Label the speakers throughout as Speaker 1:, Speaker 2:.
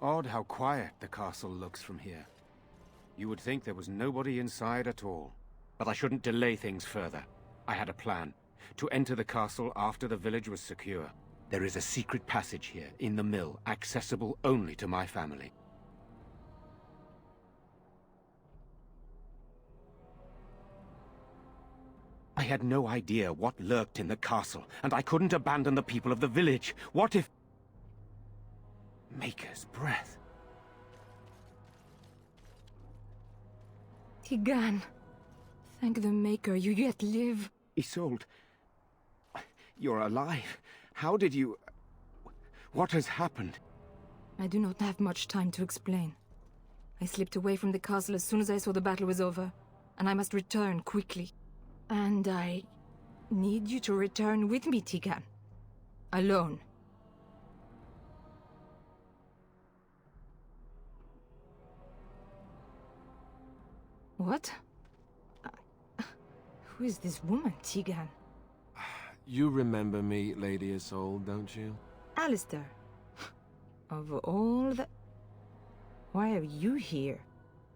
Speaker 1: Odd how quiet the castle looks from here. You would think there was nobody inside at all. But I shouldn't delay things further. I had a plan. To enter the castle after the village was secure. There is a secret passage here, in the mill, accessible only to my family. I had no idea what lurked in the castle, and I couldn't abandon the people of the village. What if... Maker's breath.
Speaker 2: Tigan. Thank the Maker you yet live.
Speaker 1: Isolde, you're alive. How did you... What has happened?
Speaker 2: I do not have much time to explain. I slipped away from the castle as soon as I saw the battle was over, and I must return quickly. And I need you to return with me, Tigan. Alone. What? Who is this woman, Tigan?
Speaker 3: You remember me, Lady Isolde, don't you?
Speaker 2: Alistair. Of all the... Why are you here?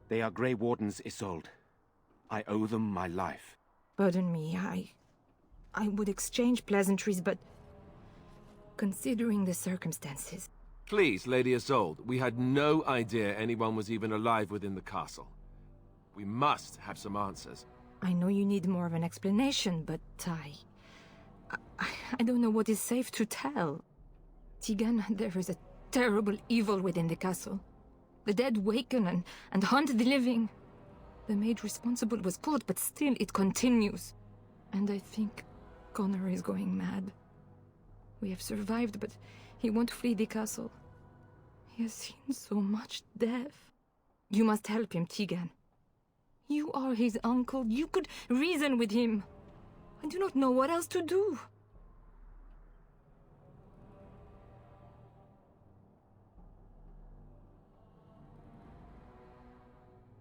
Speaker 1: They are Grey Wardens, Isolde. I owe them my life.
Speaker 2: Pardon me, I would exchange pleasantries, but... Considering the circumstances...
Speaker 3: Please, Lady Isolde, we had no idea anyone was even alive within the castle. We must have some answers.
Speaker 2: I know you need more of an explanation, but I don't know what is safe to tell. Tigan, there is a terrible evil within the castle. The dead waken and hunt the living. The maid responsible was caught, but still it continues. And I think Connor is going mad. We have survived, but he won't flee the castle. He has seen so much death. You must help him, Tigan. You are his uncle. You could reason with him. I do not know what else to do.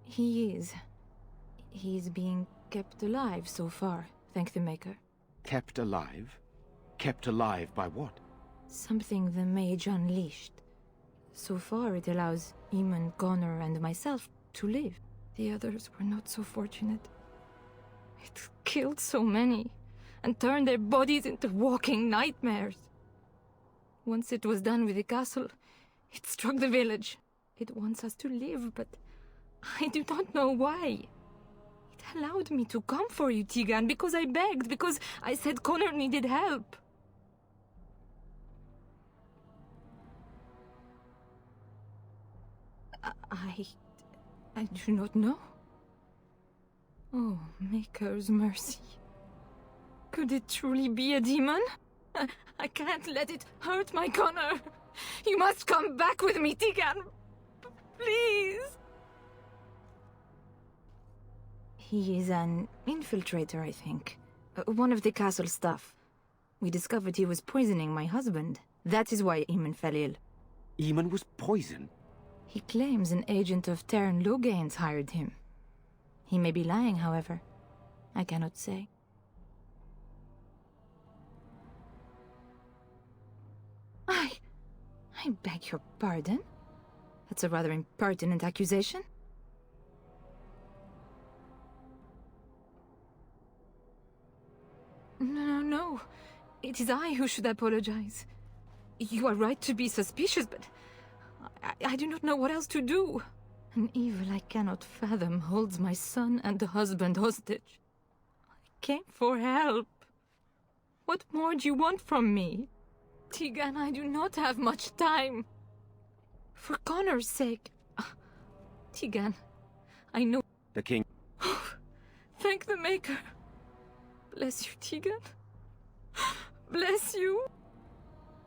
Speaker 2: He is being kept alive so far, thank the Maker.
Speaker 1: Kept alive? Kept alive by what?
Speaker 2: Something the mage unleashed. So far it allows Eamon, Connor, and myself to live. The others were not so fortunate. It killed so many, and turned their bodies into walking nightmares. Once it was done with the castle, it struck the village. It wants us to live, but I do not know why. It allowed me to come for you, Tigan, because I begged, because I said Connor needed help. I do not know. Oh, Maker's mercy. Could it truly be a demon? I can't let it hurt my Connor. You must come back with me, Tigan. Please. He is an infiltrator, I think. One of the castle staff. We discovered he was poisoning my husband. That is why Eamon fell ill.
Speaker 1: Eamon was poisoned?
Speaker 2: He claims an agent of Terran Logain's hired him. He may be lying, however. I cannot say. I beg your pardon? That's a rather impertinent accusation. No. It is I who should apologize. You are right to be suspicious, but I do not know what else to do. An evil I cannot fathom holds my son and the husband hostage. I came for help. What more do you want from me? Tigan, I do not have much time. For Connor's sake. Tigan, I know...
Speaker 1: The king...
Speaker 2: Thank the Maker. Bless you, Tigan. Bless you.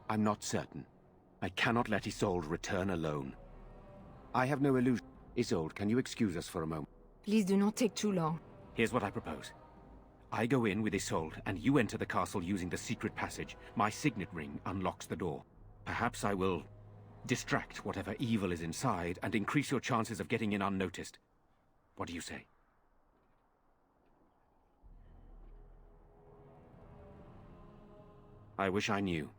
Speaker 1: I'm not certain. I cannot let Isolde return alone. I have no illusion. Isolde, can you excuse us for a moment?
Speaker 2: Please do not take too long.
Speaker 1: Here's what I propose. I go in with Isolde, and you enter the castle using the secret passage. My signet ring unlocks the door. Perhaps I will distract whatever evil is inside and increase your chances of getting in unnoticed. What do you say? I wish I knew.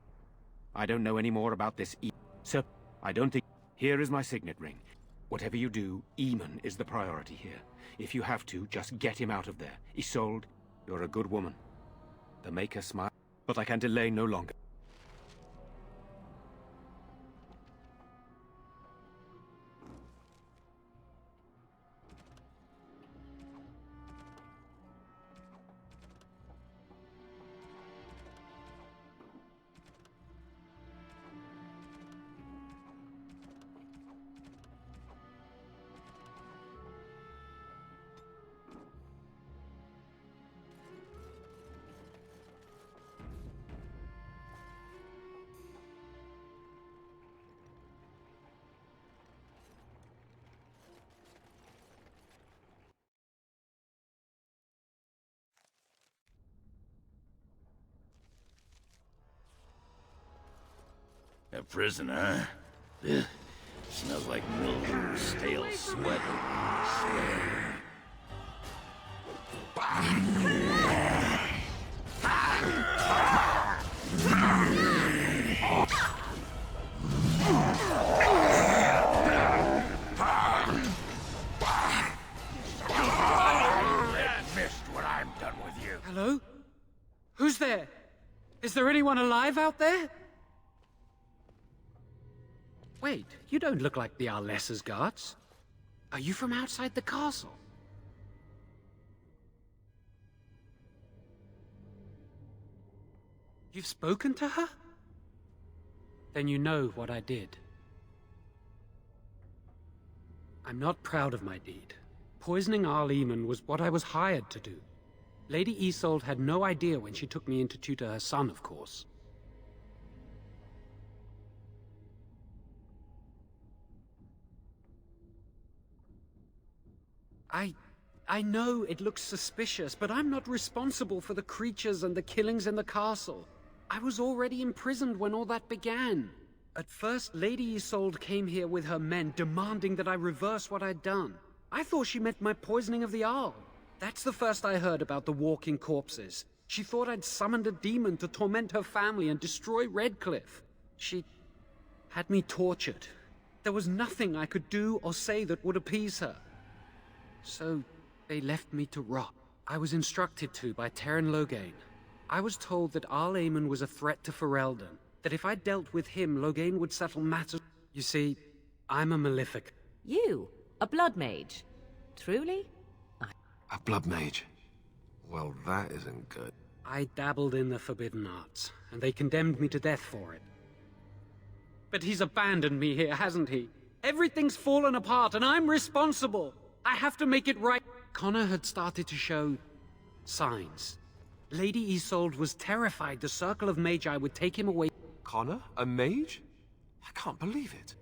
Speaker 1: I don't know any more about this So, I don't think... Here is my signet ring. Whatever you do, Eamon is the priority here. If you have to, just get him out of there. Isolde, you're a good woman. The Maker smile, but I can delay no longer.
Speaker 4: A prison, huh? Ugh. Smells like mildew, stale sweat. Missed when I'm done with you.
Speaker 5: Hello? Who's there? Is there anyone alive out there? Wait, you don't look like the Arlessa's guards. Are you from outside the castle? You've spoken to her? Then you know what I did. I'm not proud of my deed. Poisoning Arl Eamon was what I was hired to do. Lady Isolde had no idea when she took me in to tutor her son, of course. I know it looks suspicious, but I'm not responsible for the creatures and the killings in the castle. I was already imprisoned when all that began. At first, Lady Isolde came here with her men, demanding that I reverse what I'd done. I thought she meant my poisoning of the Arl. That's the first I heard about the walking corpses. She thought I'd summoned a demon to torment her family and destroy Redcliffe. She had me tortured. There was nothing I could do or say that would appease her. So, they left me to rot. I was instructed to by Terran Loghain. I was told that Arl Eamon was a threat to Ferelden, that if I dealt with him, Loghain would settle matters. You see, I'm a Malefic.
Speaker 6: You? A blood mage? Truly?
Speaker 3: A blood mage? Well, that isn't good.
Speaker 5: I dabbled in the forbidden arts, and they condemned me to death for it. But he's abandoned me here, hasn't he? Everything's fallen apart, and I'm responsible! I have to make it right. Connor had started to show signs. Lady Isolde was terrified the Circle of Magi would take him away.
Speaker 3: Connor? A mage? I can't believe it.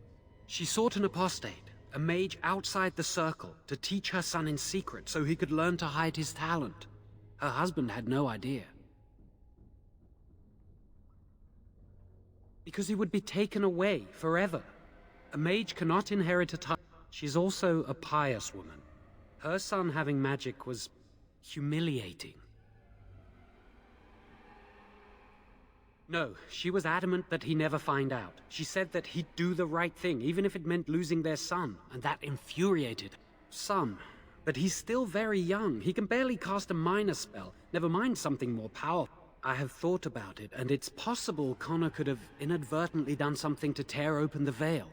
Speaker 5: She sought an apostate, a mage outside the Circle, to teach her son in secret so he could learn to hide his talent. Her husband had no idea. Because he would be taken away forever. A mage cannot inherit a title. She's also a pious woman. Her son having magic was humiliating. No, she was adamant that he never find out. She said that he'd do the right thing, even if it meant losing their son, and that infuriated her. Son, but he's still very young. He can barely cast a minor spell, never mind something more powerful. I have thought about it, and it's possible Connor could have inadvertently done something to tear open the veil.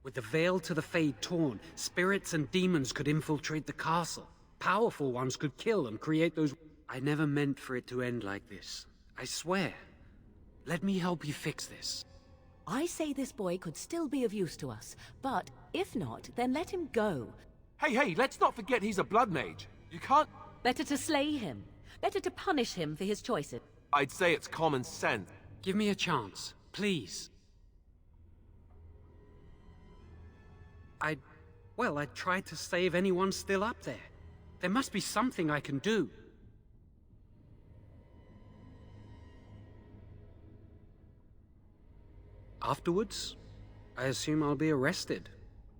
Speaker 5: With the veil to the Fade torn, spirits and demons could infiltrate the castle. Powerful ones could kill and create those... I never meant for it to end like this. I swear. Let me help you fix this.
Speaker 6: I say this boy could still be of use to us, but if not, then let him go.
Speaker 3: Hey, let's not forget he's a blood mage. You can't...
Speaker 6: Better to slay him. Better to punish him for his choices.
Speaker 3: I'd say it's common sense.
Speaker 5: Give me a chance, please. I tried to save anyone still up there. There must be something I can do. Afterwards, I assume I'll be arrested,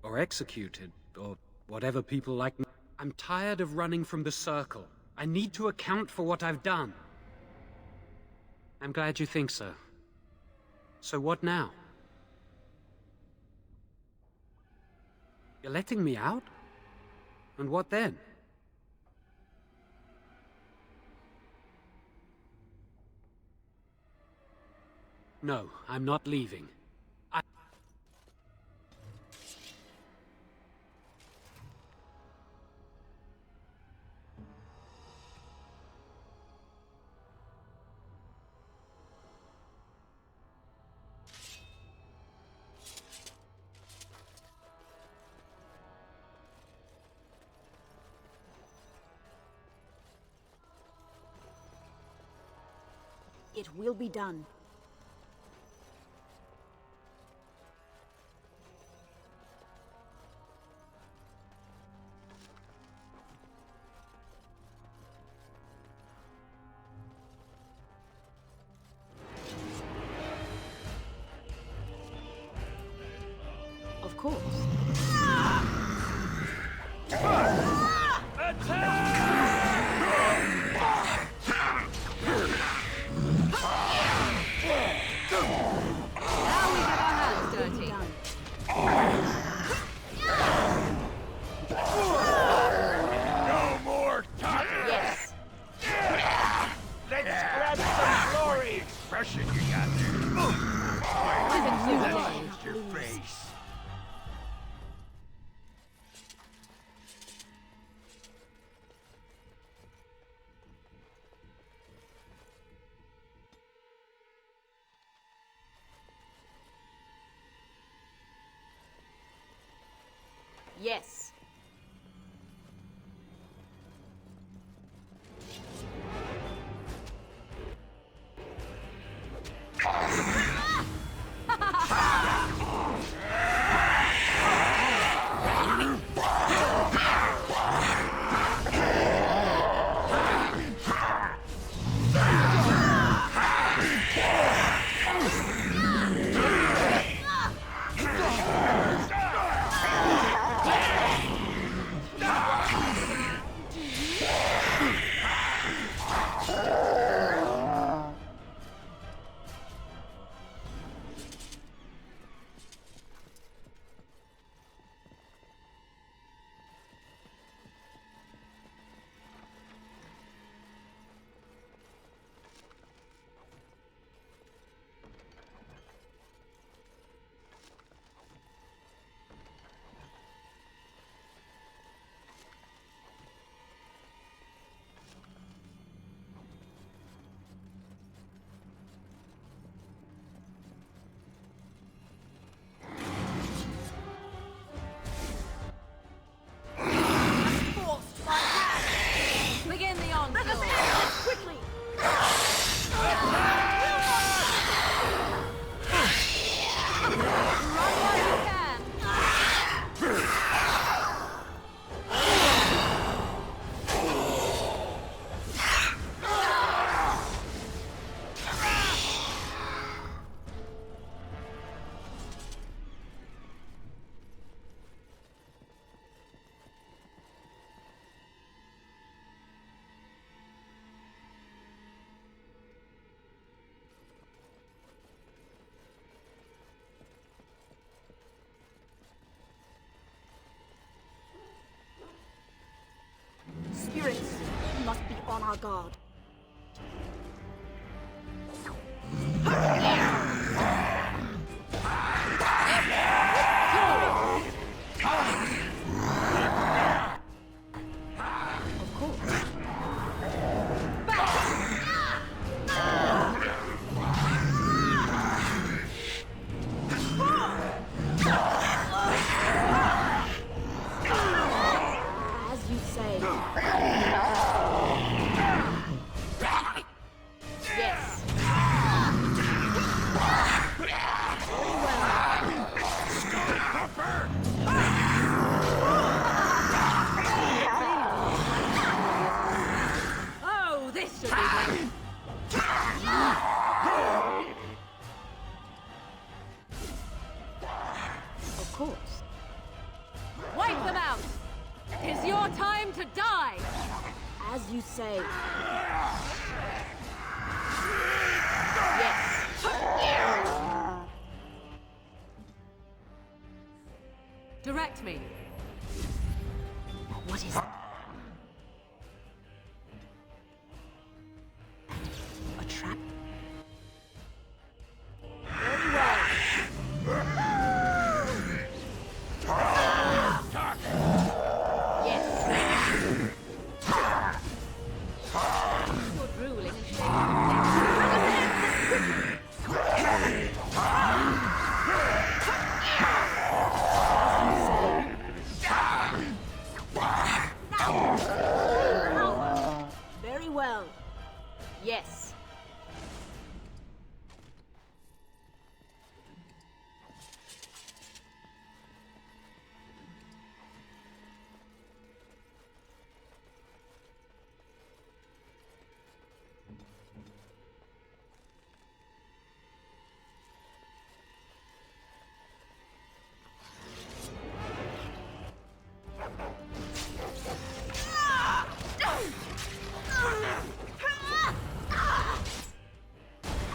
Speaker 5: or executed, or whatever people like me. I'm tired of running from the Circle. I need to account for what I've done. I'm glad you think so. So what now? You're letting me out? And what then? No, I'm not leaving.
Speaker 7: It will be done. Of course.
Speaker 4: No more talking!
Speaker 7: Yes.
Speaker 4: Let's grab some glory! Expression you got there. That's your face.
Speaker 7: Yes.
Speaker 6: Begin the onslaught.
Speaker 7: Quickly.
Speaker 6: Run while you can.
Speaker 7: Spirits, we must be on our guard. Of course. As you say. Yes.
Speaker 6: Oh, this should be good.
Speaker 7: Of course.
Speaker 6: Wipe them out. It's your time to die.
Speaker 7: As you say. Yes.
Speaker 6: Direct me.
Speaker 7: What is a trap? Very well. Yes. You're drooling and Very well. Yes.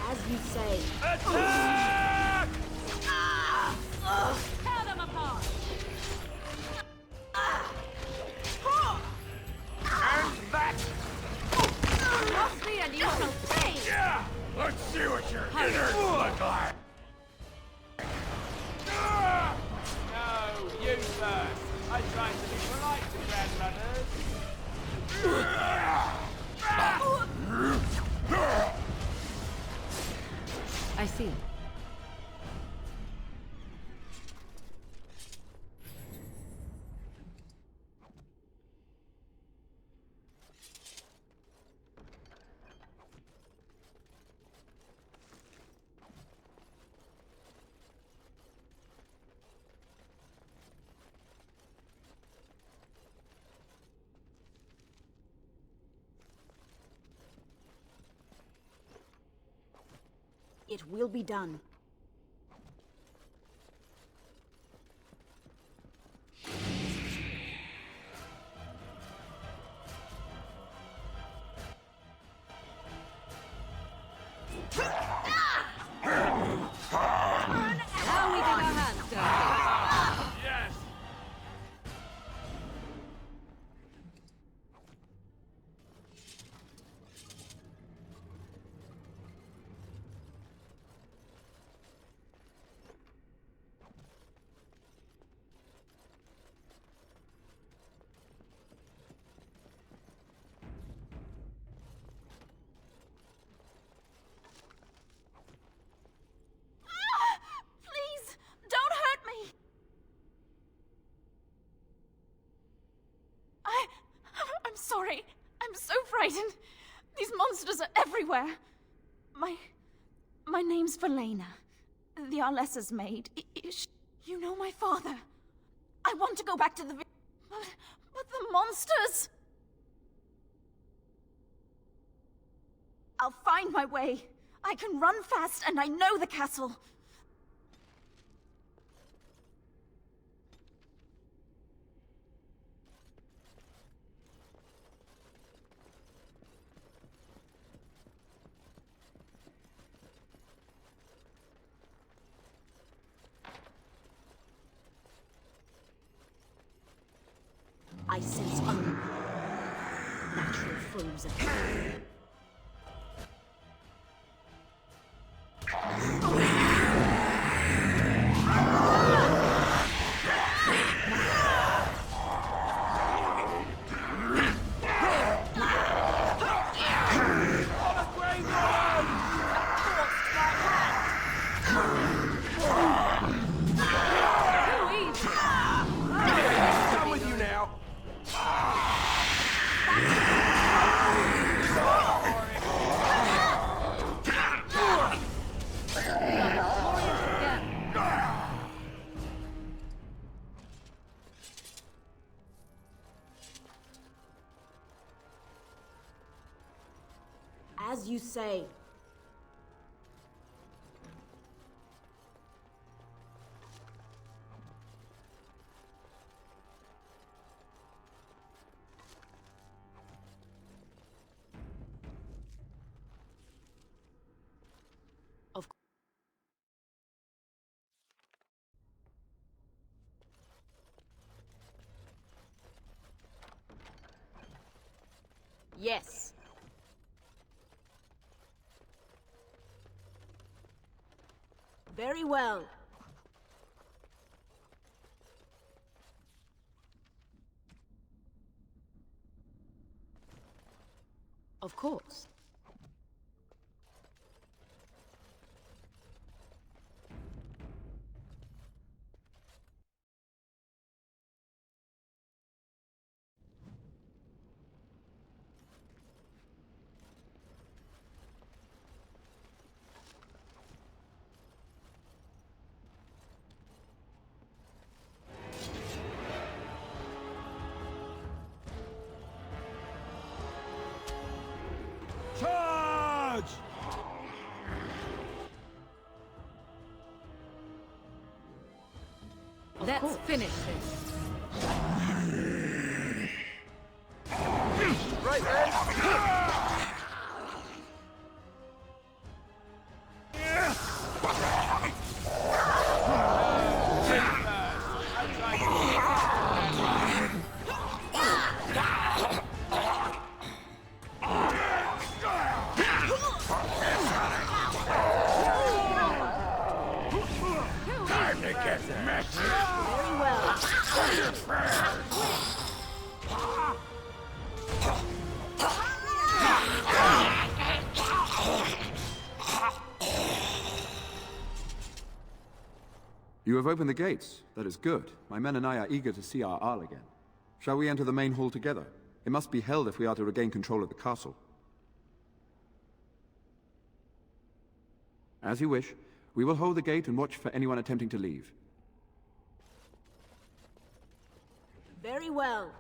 Speaker 7: As you say.
Speaker 3: Attack!
Speaker 6: Tear them apart!
Speaker 3: And back!
Speaker 6: Cross me and you shall pay!
Speaker 4: Yeah! Let's see what your innards look like!
Speaker 3: No, you first. I tried to be polite to grandmothers.
Speaker 6: I see.
Speaker 7: It will be done.
Speaker 6: Now we get our hands dirty.
Speaker 3: Yes!
Speaker 7: Please, don't hurt me. I'm sorry. I'm so frightened. These monsters are everywhere. My name's Valena. The Arlessa's maid. You know my father. I want to go back to the but the monsters. I'll find my way. I can run fast and I know the castle. I sense unnatural foes ahead.
Speaker 3: Done with you now.
Speaker 7: As you say. Of course.
Speaker 6: Yes. Very well. Of course.
Speaker 3: Charge!
Speaker 6: Let's finish this.
Speaker 3: Right then!
Speaker 4: Time to get messy.
Speaker 6: Very well.
Speaker 8: You have opened the gates. That is good. My men and I are eager to see our Arl again. Shall we enter the main hall together? It must be held if we are to regain control of the castle. As you wish. We will hold the gate and watch for anyone attempting to leave.
Speaker 6: Very well.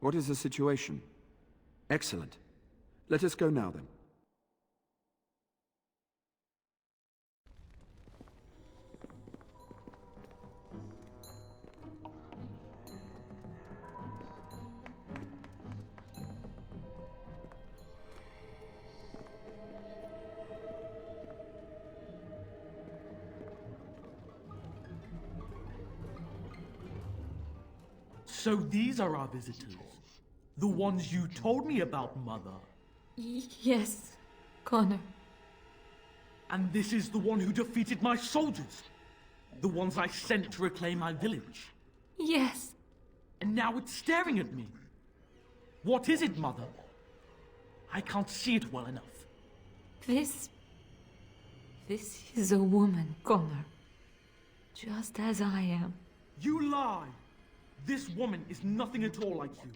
Speaker 8: What is the situation? Excellent. Let us go now, then.
Speaker 9: So these are our visitors. The ones you told me about, Mother.
Speaker 2: Yes, Connor.
Speaker 9: And this is the one who defeated my soldiers. The ones I sent to reclaim my village.
Speaker 2: Yes.
Speaker 9: And now it's staring at me. What is it, Mother? I can't see it well enough.
Speaker 2: This is a woman, Connor. Just as I am.
Speaker 9: You lie! This woman is nothing at all like you.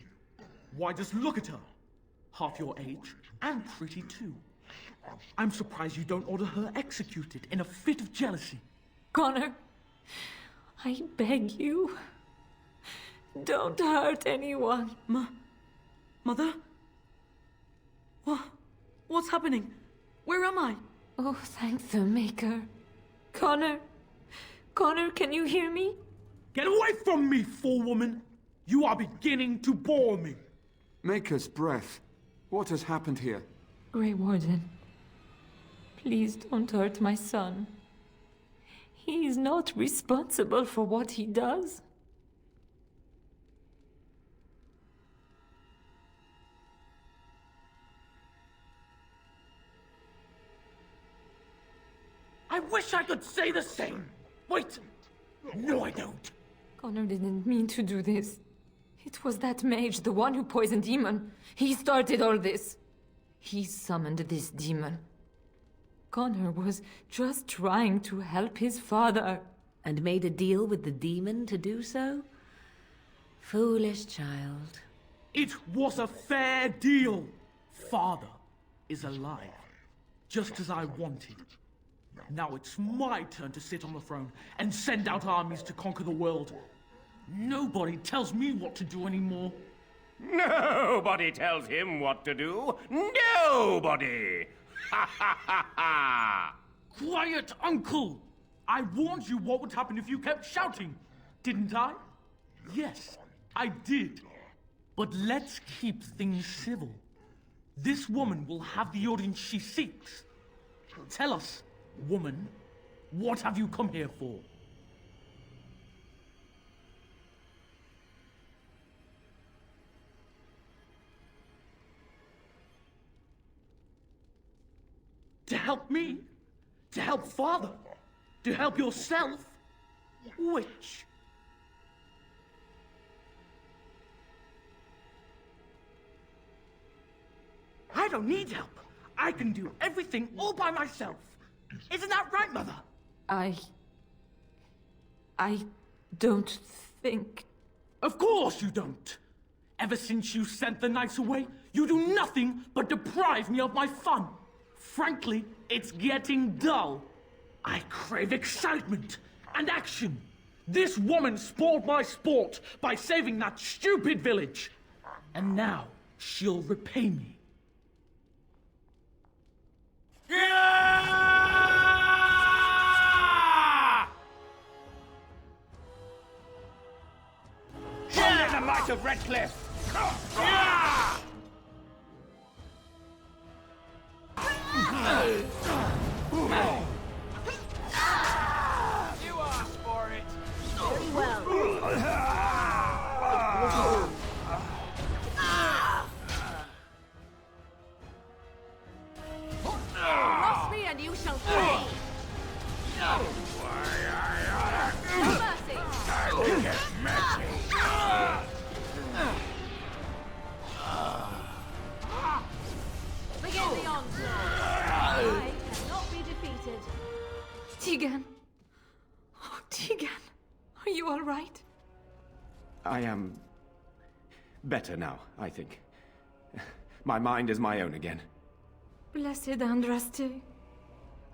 Speaker 9: Why, just look at her. Half your age, and pretty too. I'm surprised you don't order her executed in a fit of jealousy.
Speaker 2: Connor, I beg you. Don't hurt anyone.
Speaker 10: Mother? What's happening? Where am I?
Speaker 2: Oh, thank the Maker. Connor, can you hear me?
Speaker 9: Get away from me, fool woman! You are beginning to bore me.
Speaker 8: Maker's breath. What has happened here?
Speaker 2: Grey Warden, please don't hurt my son. He is not responsible for what he does.
Speaker 9: I wish I could say the same. Wait. No, I don't.
Speaker 2: Connor didn't mean to do this. It was that mage, the one who poisoned Demon. He started all this. He summoned this demon. Connor was just trying to help his father.
Speaker 6: And made a deal with the demon to do so? Foolish child.
Speaker 9: It was a fair deal. Father is alive, just as I wanted. Now it's my turn to sit on the throne and send out armies to conquer the world. Nobody tells me what to do anymore.
Speaker 1: Nobody tells him what to do. Nobody! Ha ha ha ha!
Speaker 9: Quiet, Uncle! I warned you what would happen if you kept shouting, didn't I? Yes, I did. But let's keep things civil. This woman will have the audience she seeks. Tell us, woman, what have you come here for? To help me? To help Father? To help yourself? Which? I don't need help. I can do everything all by myself. Isn't that right, Mother?
Speaker 2: I don't think...
Speaker 9: Of course you don't. Ever since you sent the knights away, you do nothing but deprive me of my fun. Frankly, it's getting dull. I crave excitement and action. This woman spoiled my sport by saving that stupid village. And now she'll repay me.
Speaker 1: Only the might of Redcliffe!
Speaker 4: You asked for it.
Speaker 6: Very well. Cross me and you shall pay. No mercy.
Speaker 4: I'll get messy.
Speaker 6: Begin the onslaught. I cannot be defeated.
Speaker 2: Tegan. Oh, Tegan. Are you all right?
Speaker 1: I am... better now, I think. My mind is my own again.
Speaker 2: Blessed Andraste.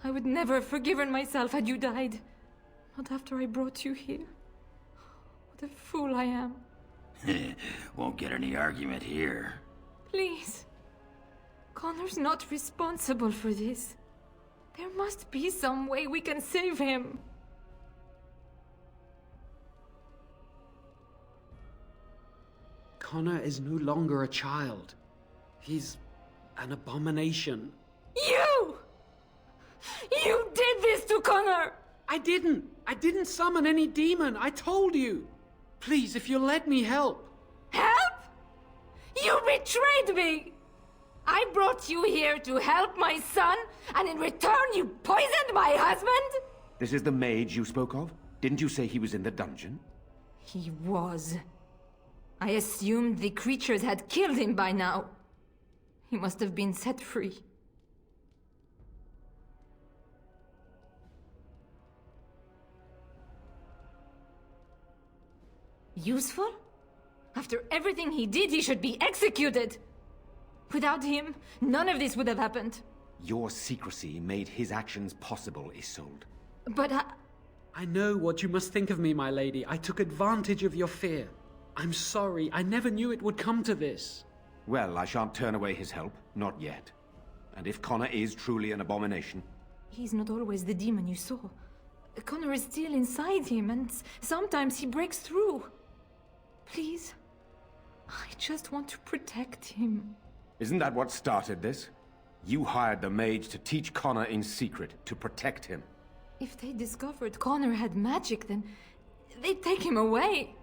Speaker 2: I would never have forgiven myself had you died. Not after I brought you here. What a fool I am.
Speaker 4: Won't get any argument here.
Speaker 2: Please. Connor's not responsible for this. There must be some way we can save him.
Speaker 5: Connor is no longer a child. He's an abomination.
Speaker 2: You! You did this to Connor!
Speaker 5: I didn't. I didn't summon any demon. I told you. Please, if you'll let me help.
Speaker 2: Help? You betrayed me! I brought you here to help my son, and in return you poisoned my husband?
Speaker 1: This is the mage you spoke of? Didn't you say he was in the dungeon?
Speaker 2: He was. I assumed the creatures had killed him by now. He must have been set free. Useful? After everything he did, he should be executed! Without him, none of this would have happened.
Speaker 1: Your secrecy made his actions possible, Isolde.
Speaker 2: But
Speaker 5: I know what you must think of me, my lady. I took advantage of your fear. I'm sorry. I never knew it would come to this.
Speaker 1: Well, I shan't turn away his help. Not yet. And if Connor is truly an abomination...
Speaker 2: He's not always the demon you saw. Connor is still inside him, and sometimes he breaks through. Please. I just want to protect him.
Speaker 1: Isn't that what started this? You hired the mage to teach Connor in secret, to protect him.
Speaker 2: If they discovered Connor had magic, then they'd take him away.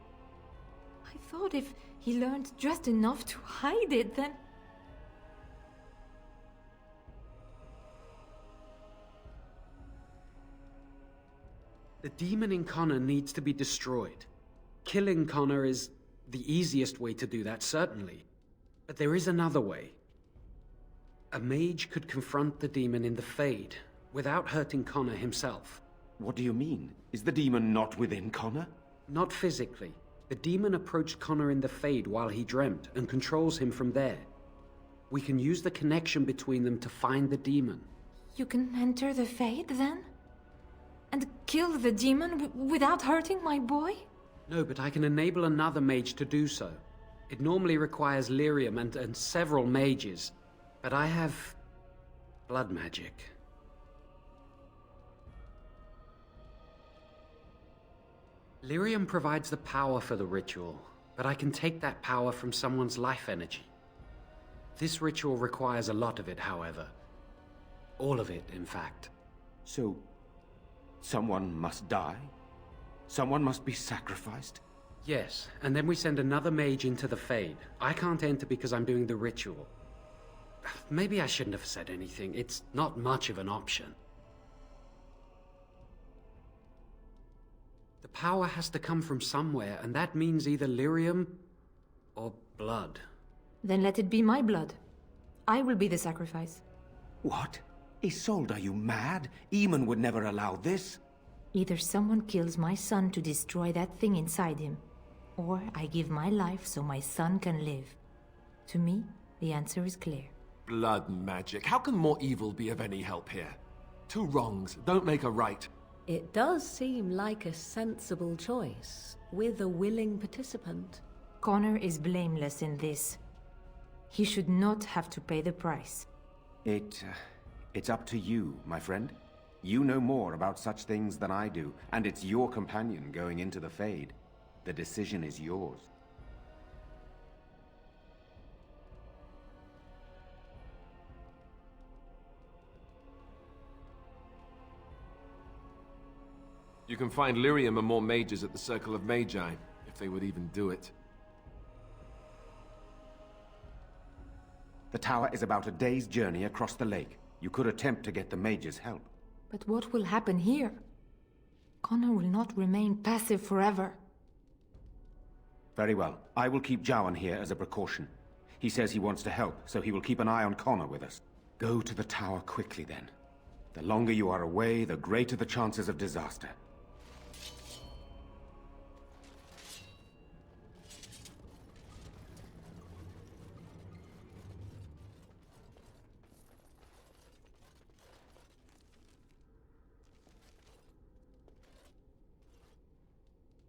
Speaker 2: I thought if he learned just enough to hide it, then...
Speaker 5: The demon in Connor needs to be destroyed. Killing Connor is the easiest way to do that, certainly. But there is another way. A mage could confront the demon in the Fade, without hurting Connor himself.
Speaker 1: What do you mean? Is the demon not within Connor?
Speaker 5: Not physically. The demon approached Connor in the Fade while he dreamt, and controls him from there. We can use the connection between them to find the demon.
Speaker 2: You can enter the Fade, then? And kill the demon without hurting my boy?
Speaker 5: No, but I can enable another mage to do so. It normally requires lyrium and several mages, but I have blood magic. Lyrium provides the power for the ritual, but I can take that power from someone's life energy. This ritual requires a lot of it, however. All of it, in fact.
Speaker 1: So, someone must die? Someone must be sacrificed?
Speaker 5: Yes, and then we send another mage into the Fade. I can't enter because I'm doing the ritual. Maybe I shouldn't have said anything. It's not much of an option. The power has to come from somewhere, and that means either lyrium or blood.
Speaker 2: Then let it be my blood. I will be the sacrifice.
Speaker 1: What? Isolde, are you mad? Eamon would never allow this.
Speaker 2: Either someone kills my son to destroy that thing inside him, or I give my life so my son can live. To me, the answer is clear.
Speaker 3: Blood magic. How can more evil be of any help here? Two wrongs don't make a right.
Speaker 6: It does seem like a sensible choice, with a willing participant.
Speaker 2: Connor is blameless in this. He should not have to pay the price.
Speaker 1: It's up to you, my friend. You know more about such things than I do, and it's your companion going into the Fade. The decision is yours.
Speaker 3: You can find lyrium and more mages at the Circle of Magi, if they would even do it.
Speaker 1: The tower is about a day's journey across the lake. You could attempt to get the mages' help.
Speaker 2: But what will happen here? Connor will not remain passive forever.
Speaker 1: Very well. I will keep Jowan here as a precaution. He says he wants to help, so he will keep an eye on Connor with us. Go to the tower quickly, then. The longer you are away, the greater the chances of disaster.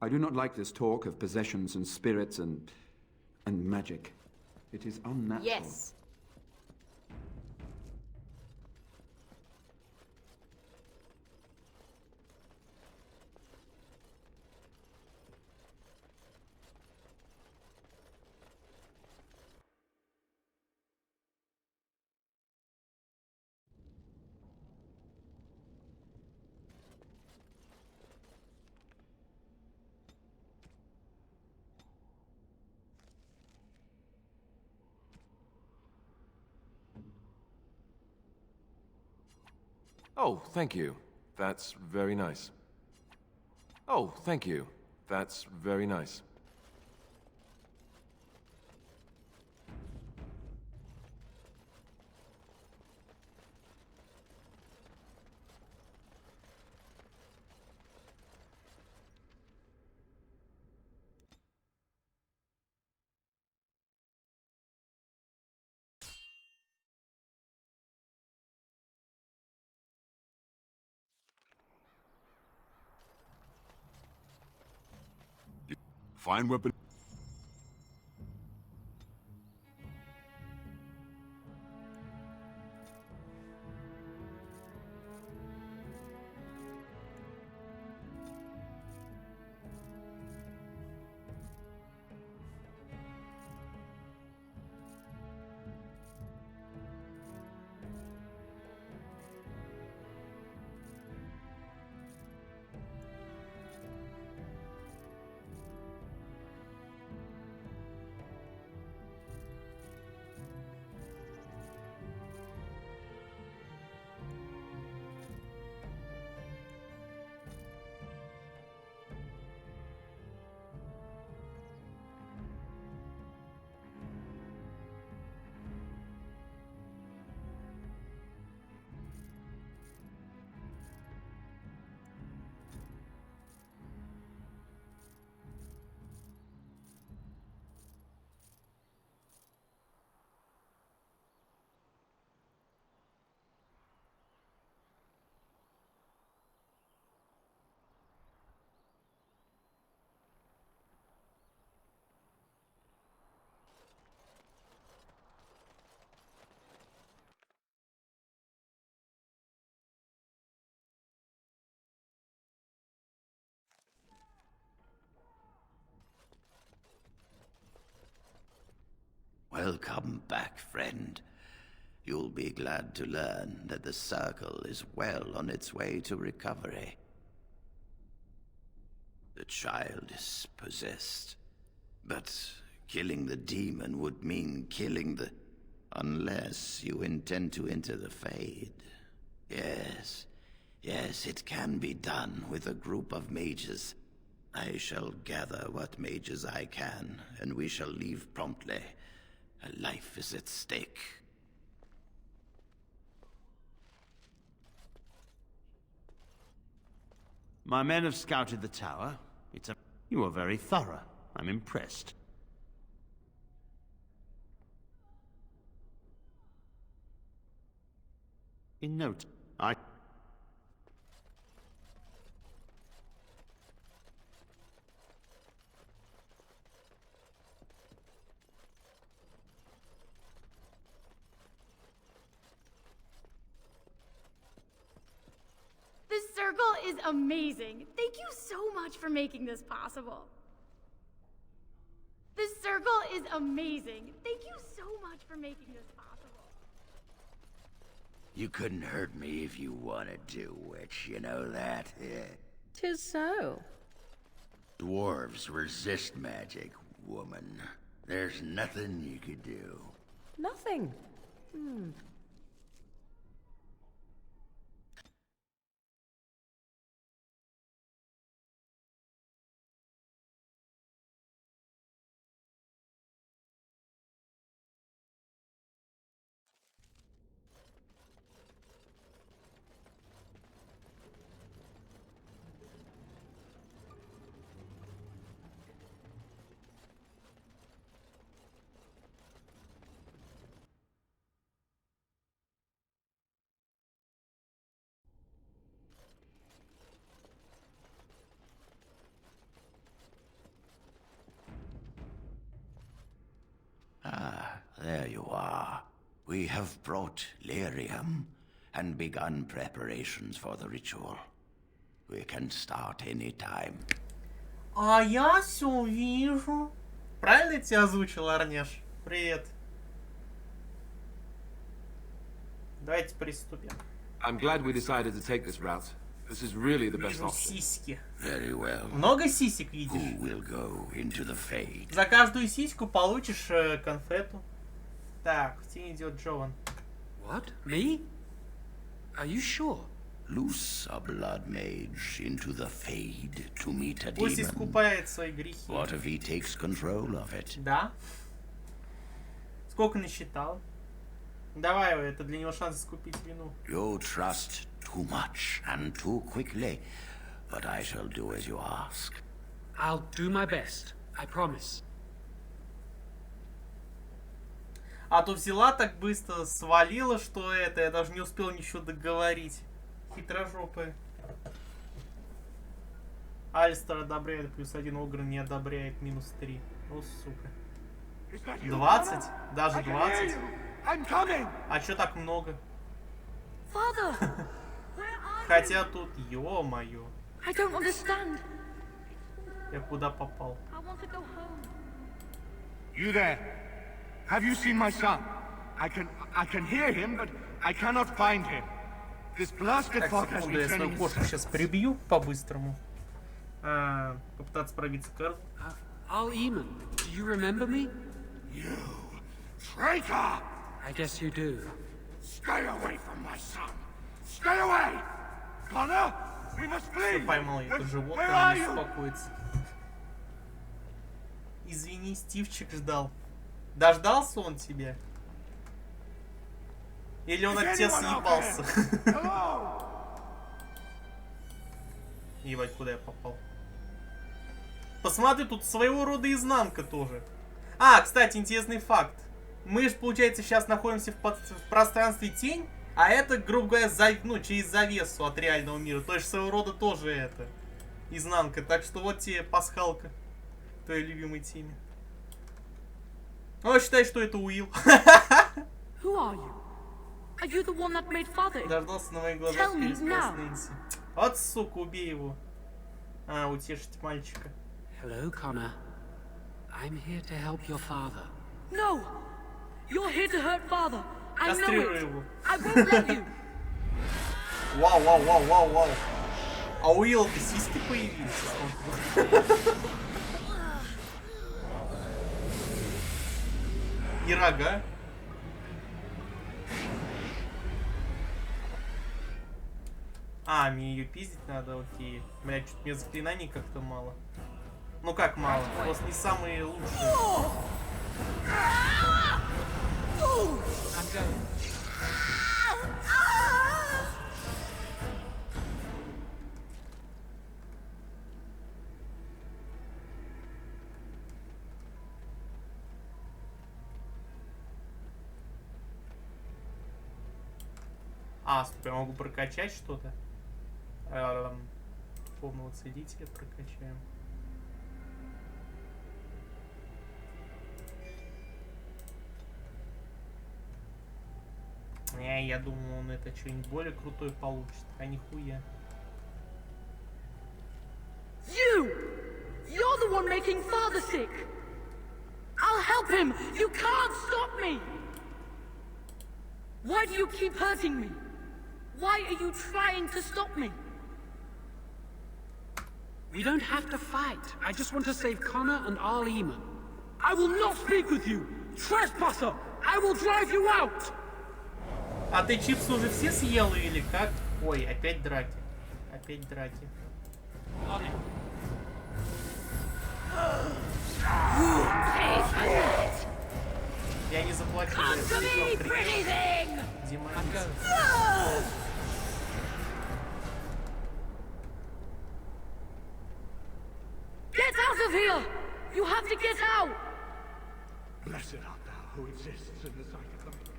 Speaker 8: I do not like this talk of possessions and spirits and magic. It is unnatural.
Speaker 7: Yes.
Speaker 3: Oh, thank you. That's very nice. Oh, thank you. That's very nice.
Speaker 11: Fine weapon.
Speaker 4: come back, friend. You'll be glad to learn that the Circle is well on its way to recovery. The child is possessed, but killing the demon would mean killing the... Unless you intend to enter the Fade. Yes, it can be done with a group of mages. I shall gather what mages I can, and we shall leave promptly. A life is at stake.
Speaker 11: My men have scouted the tower. You are very thorough. I'm impressed. In note,
Speaker 12: This circle is amazing. Thank you so much for making this possible. This circle is amazing. Thank you so much for making this possible.
Speaker 4: You couldn't hurt me if you wanted to, witch, you know that?
Speaker 6: 'Tis so.
Speaker 4: Dwarves resist magic, woman. There's nothing you could do.
Speaker 6: Nothing.
Speaker 4: There you are. We have brought lyrium and begun preparations for the ritual. We can start any time.
Speaker 13: А я все вижу. Правильно я тебя озвучил, Арнеш? Привет. Давайте приступим.
Speaker 3: I'm glad we decided to take this route. This is really the best
Speaker 13: Вижу
Speaker 3: option.
Speaker 13: сиськи.
Speaker 4: Very well.
Speaker 13: Много сисек
Speaker 4: Who
Speaker 13: видишь?
Speaker 4: will go into the Fade?
Speaker 13: За каждую сиську получишь конфету. Так, в тень идет Джован.
Speaker 5: What? Me? Are you sure?
Speaker 4: Loose a blood mage into the Fade to meet a
Speaker 13: Пусть
Speaker 4: demon.
Speaker 13: искупает свои грехи.
Speaker 4: What if he takes control of it?
Speaker 13: Да? Сколько насчитал? Давай, это для него шанс искупить вину.
Speaker 4: You trust too much and too quickly, but I shall do as you ask.
Speaker 5: I'll do my best. I promise.
Speaker 13: А то взяла так быстро, свалила, что это, я даже не успел ничего договорить. Хитрожопая. Алистер одобряет +1, Огрен не одобряет -3. О, сука. 20? Даже 20? А чё так много? Хотя тут, ё-моё.
Speaker 10: I don't understand.
Speaker 13: Я куда попал?
Speaker 12: I want to go home.
Speaker 14: You there? Have you seen my son? I can hear him, but I cannot find him. This blasted
Speaker 13: Так,
Speaker 14: fog has
Speaker 13: секунду,
Speaker 14: me
Speaker 13: я свою
Speaker 14: turning
Speaker 13: кошку сейчас прибью по-быстрому. Попытаться пробиться к Карлу.
Speaker 5: Al-Eamon, do you remember me?
Speaker 14: You traitor!
Speaker 5: I guess you do.
Speaker 14: Stay away from my son! Stay away! Connor, we must
Speaker 13: Все,
Speaker 14: flee!
Speaker 13: поймал я это
Speaker 14: Where
Speaker 13: животное,
Speaker 14: are
Speaker 13: не
Speaker 14: you?
Speaker 13: успокоится. Извини, Стивчик ждал. Дождался он тебя? Или он от тебя съебался? Ебать, куда я попал? Посмотри, тут своего рода изнанка тоже. Кстати, интересный факт. Мы же, получается, сейчас находимся в пространстве тень, а это, грубо говоря, через завесу от реального мира. То есть своего рода тоже это изнанка. Так что вот тебе пасхалка твоей любимой теме. Ну, считай, что это Уилл.
Speaker 10: Who are you? Are you the one that made father?
Speaker 13: Дождался на моих глазах
Speaker 10: Tell me
Speaker 13: переспал
Speaker 10: now.
Speaker 13: с Нэнси. Вот, сука, убей его. Утешить мальчика.
Speaker 5: Hello, Connor. I'm here to help your father.
Speaker 10: No! You're here to hurt father. I know
Speaker 13: Кастрирую
Speaker 10: it.
Speaker 13: его.
Speaker 10: I won't let you.
Speaker 13: Вау, вау, вау, вау, вау. А у Уилла-то сиськи появились. И рога. А, мне ее пиздить надо, окей. Блядь, что-то мне заклинаний как-то мало. Ну как мало? Просто не самые лучшие. А, стоп, я могу прокачать что-то. Полного целителя прокачаем. Не, я думал, он это что-нибудь более крутое получит. А нихуя.
Speaker 10: You're the one making father sick. I'll help him. You can't stop me. Why do you keep hurting me? Why are you trying to stop me?
Speaker 5: We don't have to fight. I just want to save Connor and Arlema.
Speaker 9: I will not speak with you! Trespasser! I will drive you out!
Speaker 13: А ты чипсы уже все съел или как? Ой, опять драки. Опять драки. Я не заплачу за это. Демоница.
Speaker 10: Get out of here! You have to get out!
Speaker 14: Blessed art thou who exists in the sight of the meek.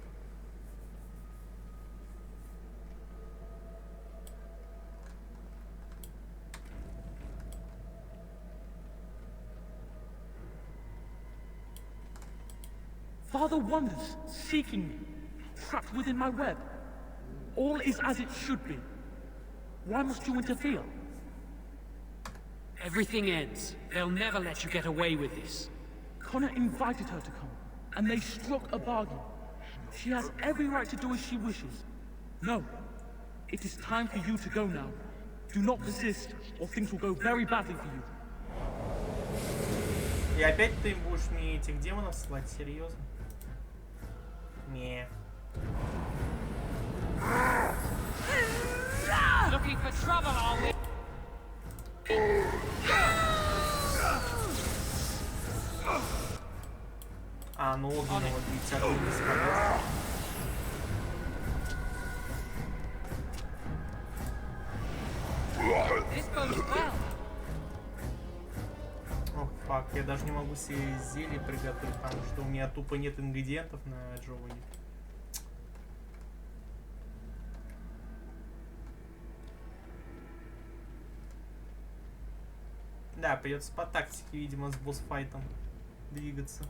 Speaker 9: Father wanders, seeking me, trapped within my web. All is as it should be. Why must you interfere?
Speaker 5: Everything ends. They'll never let you get away with this.
Speaker 9: Connor invited her to come, and they struck a bargain. She has every right to do as she wishes. No, it is time for you to go now. Do not persist, or things will go very badly for you.
Speaker 13: И опять ты будешь мне этих демонов слать? Серьезно? Не.
Speaker 10: Looking for trouble, are we?
Speaker 13: А, ну огненного бить огонь бесполезно. Ох, фак, я даже не могу себе зелье приготовить, потому что у меня тупо нет ингредиентов на Джованни. Да, придется по тактике, видимо, с босс-файтом двигаться.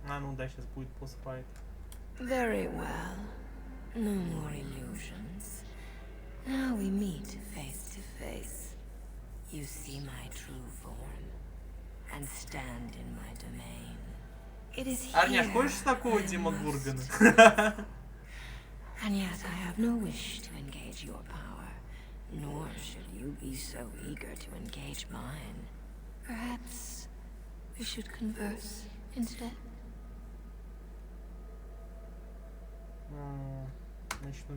Speaker 13: А, ну да, сейчас будет босс-файт.
Speaker 15: Very well. No more illusions. Now we meet face to face. You see my true form and stand in my domain. It is here.
Speaker 13: Арняш, хочешь такого Дима Гургана?
Speaker 15: And yet I have no wish to engage your power, nor should you be so eager to engage mine. Perhaps we should converse instead.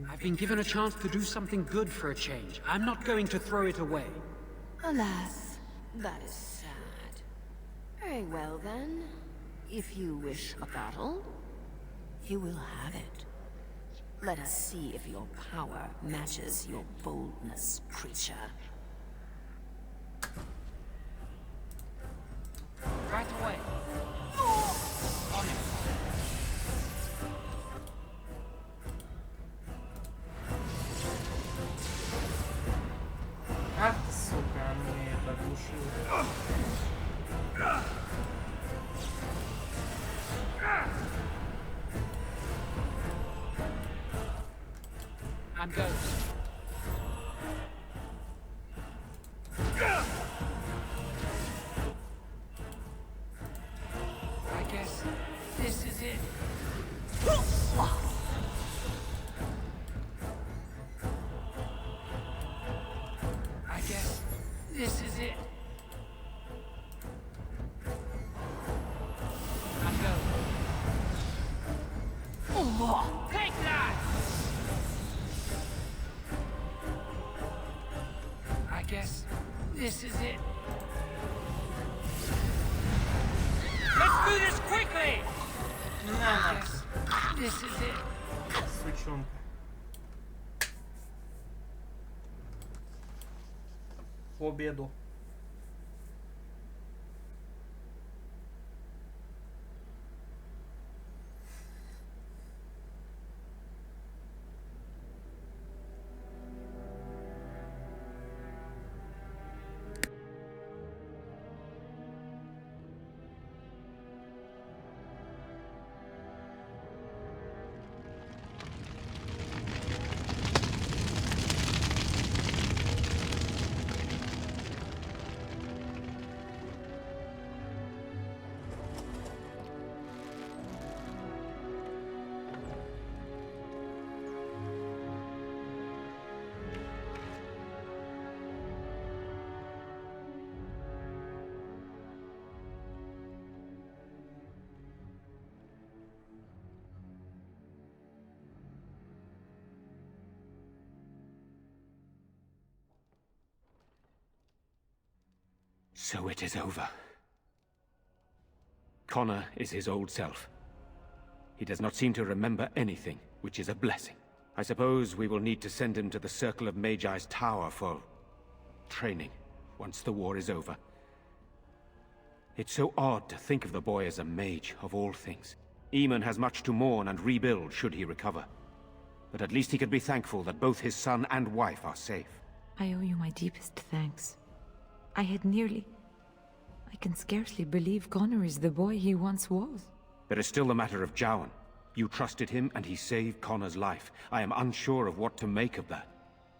Speaker 5: I've been given a chance to do something good for a change. I'm not going to throw it away.
Speaker 15: Alas, that is sad. Very well then. If you wish a battle, you will have it. Let us see if your power matches your boldness, creature.
Speaker 10: Right away. On it.
Speaker 13: Ах ты, сука, она меня это оглушила.
Speaker 5: I'm going.
Speaker 10: Take that! I guess this is it. Let's do this quickly! I guess this is it.
Speaker 13: Сучонка. К обеду.
Speaker 1: So it is over. Connor is his old self. He does not seem to remember anything, which is a blessing. I suppose we will need to send him to the Circle of Magi's tower for training, once the war is over. It's so odd to think of the boy as a mage, of all things. Eamon has much to mourn and rebuild should he recover. But at least he can be thankful that both his son and wife are safe.
Speaker 2: I owe you my deepest thanks. I can scarcely believe Connor is the boy he once was.
Speaker 1: There is still the matter of Jowan. You trusted him and he saved Connor's life. I am unsure of what to make of that.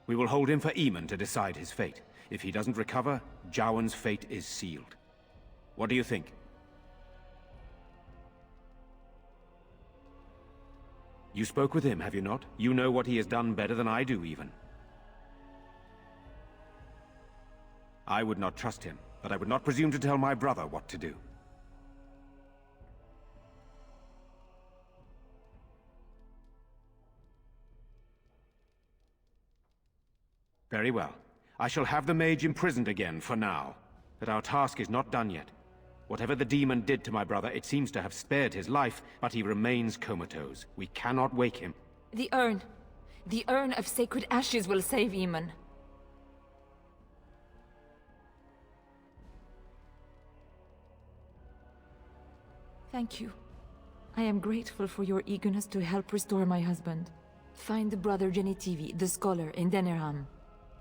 Speaker 1: We will hold him for Eamon to decide his fate. If he doesn't recover, Jowan's fate is sealed. What do you think? You spoke with him, have you not? You know what he has done better than I do, even. I would not trust him, but I would not presume to tell my brother what to do. Very well. I shall have the mage imprisoned again for now. But our task is not done yet. Whatever the demon did to my brother, it seems to have spared his life, but he remains comatose. We cannot wake him.
Speaker 2: The urn. The urn of sacred ashes will save Eamon. Thank you. I am grateful for your eagerness to help restore my husband. Find Brother Genitivi, the scholar, in Denerham.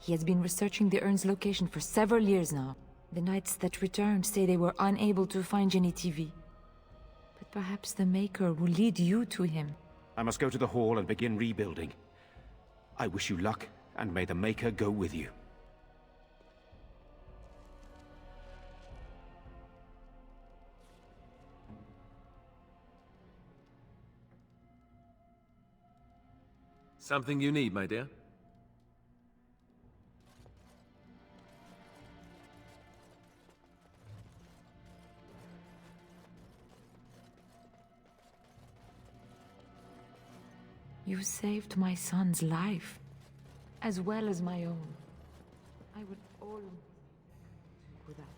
Speaker 2: He has been researching the urn's location for several years now. The knights that returned say they were unable to find Genitivi. But perhaps the Maker will lead you to him.
Speaker 1: I must go to the hall and begin rebuilding. I wish you luck, and may the Maker go with you.
Speaker 3: Something you need, my dear?
Speaker 2: You saved my son's life, as well as my own. I would always do that.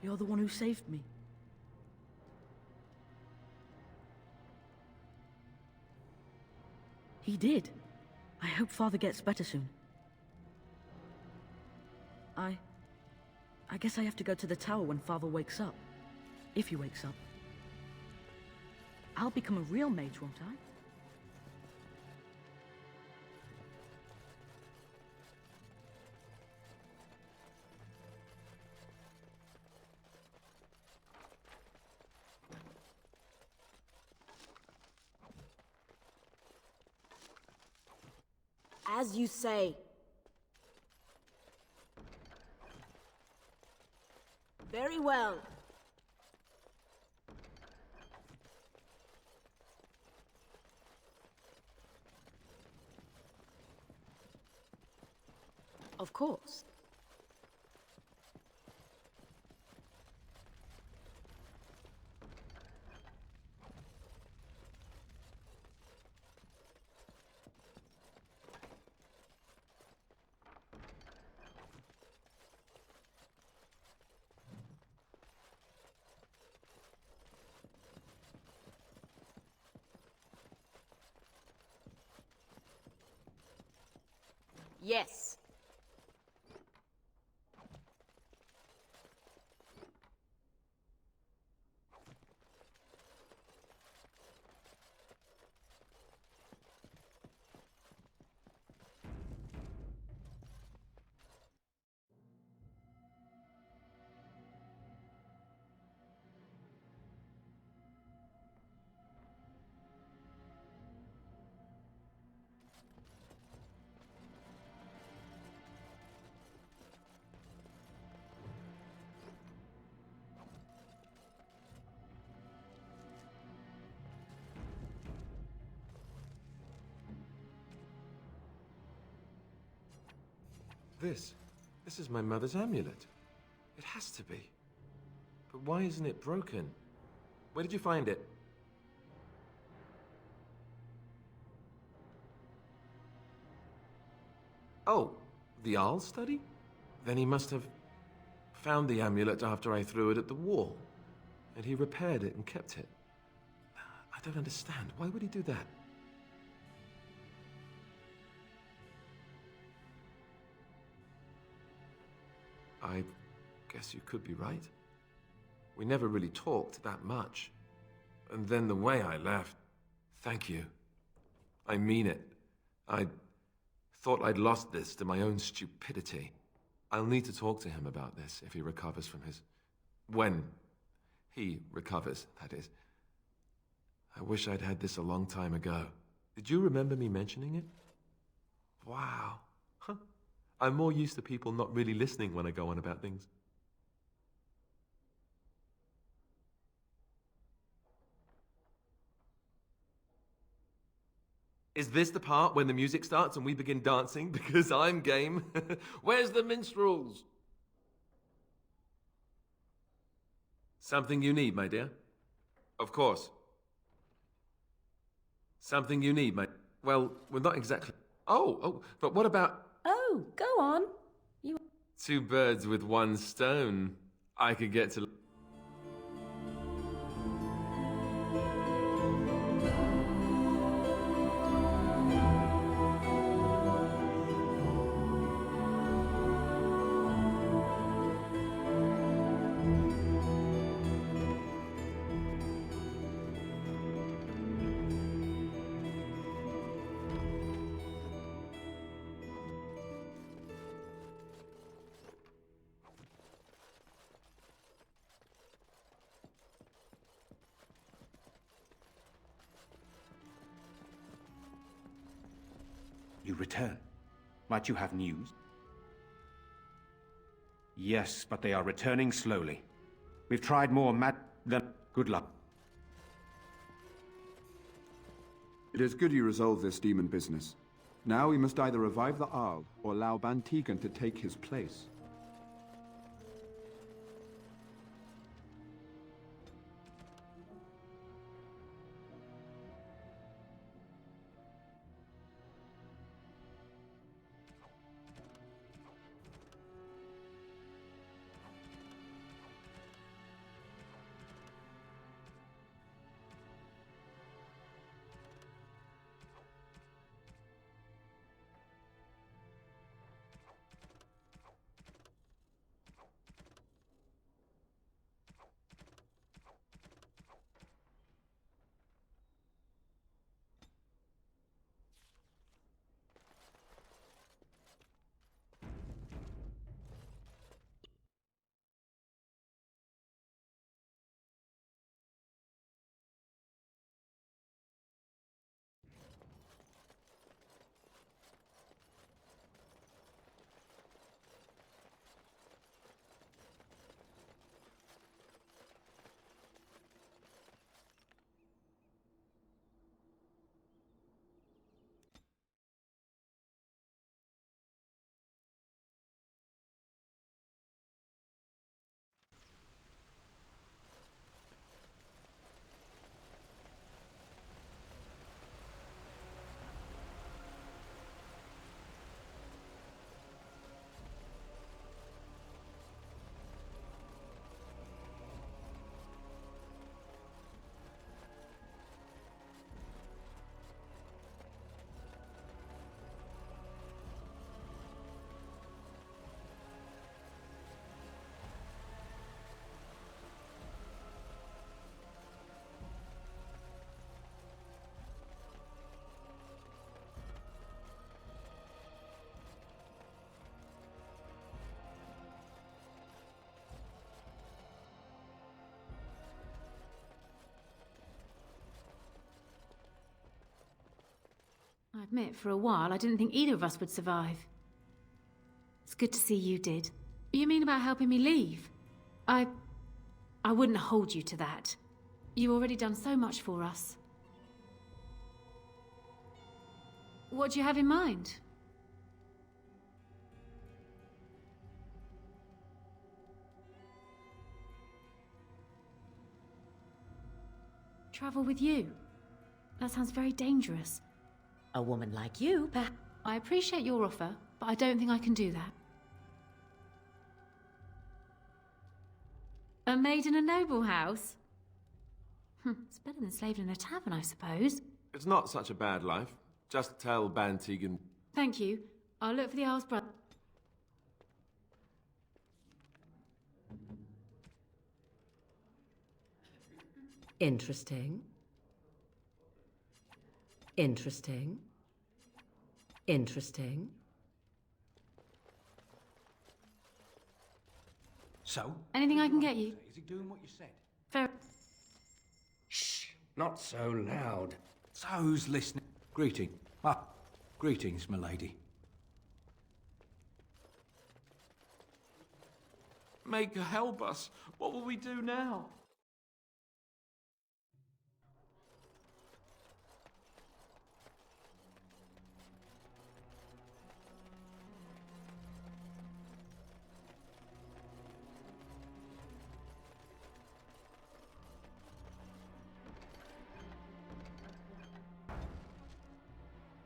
Speaker 10: You're the one who saved me. He did. I hope Father gets better soon. I guess I have to go to the tower when Father wakes up. If he wakes up. I'll become a real mage, won't I?
Speaker 15: As you say. Very well.
Speaker 10: Of course.
Speaker 6: Yes.
Speaker 3: This is my mother's amulet. It has to be. But why isn't it broken? Where did you find it? Oh, the Arl study? Then he must have found the amulet after I threw it at the wall. And he repaired it and kept it. I don't understand. Why would he do that? I guess you could be right. We never really talked that much. And then the way I left... Thank you. I mean it. I thought I'd lost this to my own stupidity. I'll need to talk to him about this if he recovers from his... When he recovers, that is. I wish I'd had this a long time ago. Did you remember me mentioning it? Wow. Huh. I'm more used to people not really listening when I go on about things. Is this the part when the music starts and we begin dancing? Because I'm game. Where's the minstrels? Something you need, my dear? Of course. Something you need, my... Well, we're not exactly... Oh, but what about...
Speaker 6: Oh, go on. You...
Speaker 3: Two birds with one stone. I could get to...
Speaker 1: You return. Might you have news? Yes, but they are returning slowly. We've tried more than... Good luck.
Speaker 8: It is good you resolved this demon business. Now we must either revive the Arl or allow Ban Tegan to take his place.
Speaker 16: admit, for a while, I didn't think either of us would survive. It's good to see you did. You mean about helping me leave? I wouldn't hold you to that. You've already done so much for us. What do you have in mind? Travel with you? That sounds very dangerous.
Speaker 6: A woman like you, perhaps.
Speaker 16: I appreciate your offer, but I don't think I can do that. A maid in a noble house? It's better than slaving in a tavern, I suppose.
Speaker 3: It's not such a bad life. Just tell Bantegan.
Speaker 16: Thank you. I'll look for the Earl's brother.
Speaker 6: Interesting. Interesting. Interesting.
Speaker 17: So?
Speaker 16: Anything I can get you?
Speaker 17: Is he doing what you said?
Speaker 16: Fair.
Speaker 17: Shh! Not so loud. So who's listening? Greetings, milady.
Speaker 3: Maker, help us. What will we do now?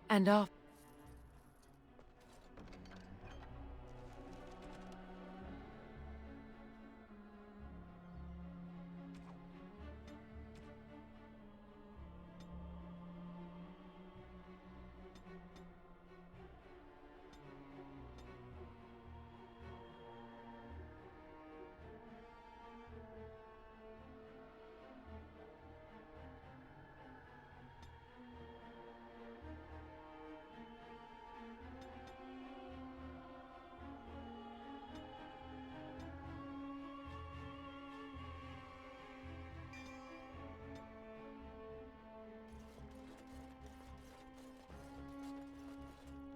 Speaker 6: And off.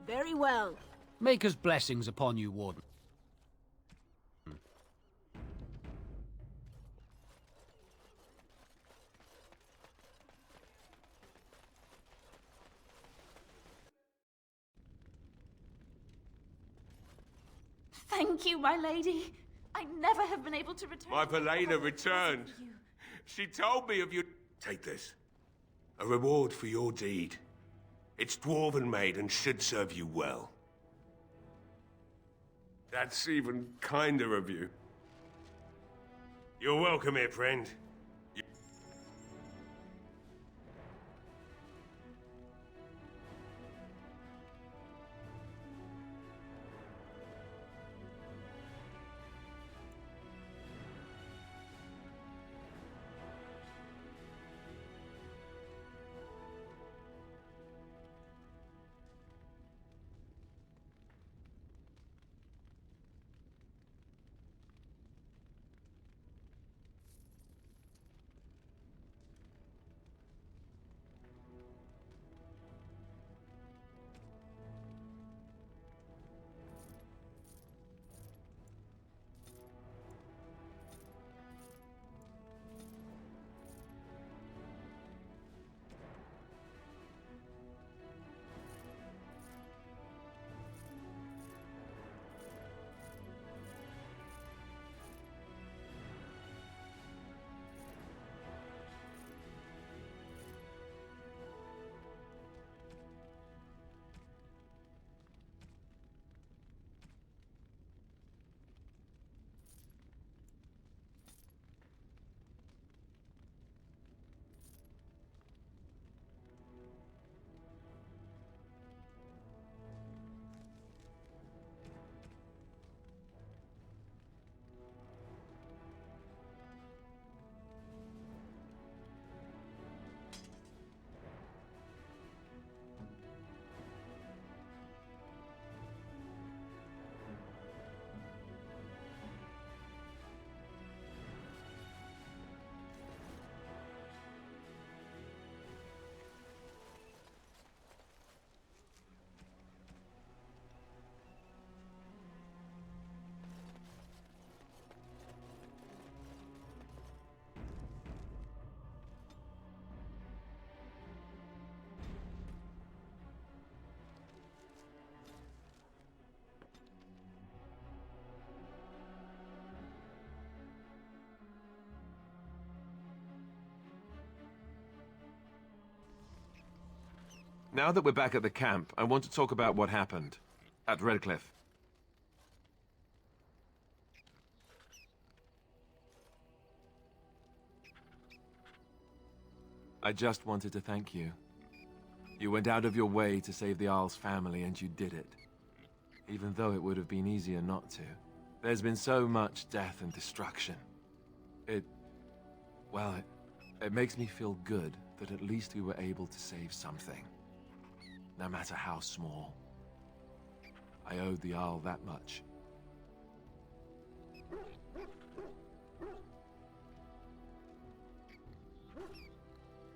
Speaker 15: Very well.
Speaker 17: Maker's blessings upon you, Warden.
Speaker 7: Thank you, my lady. I never have been able to return.
Speaker 18: My Velena returned. She told me of your... Take this. A reward for your deed. It's dwarven made and should serve you well. That's even kinder of you. You're welcome here, friend.
Speaker 3: Now that we're back at the camp, I want to talk about what happened at Redcliffe. I just wanted to thank you. You went out of your way to save the Isle's family, and you did it. Even though it would have been easier not to. There's been so much death and destruction. It makes me feel good that at least we were able to save something. No matter how small. I owed the Isle that much.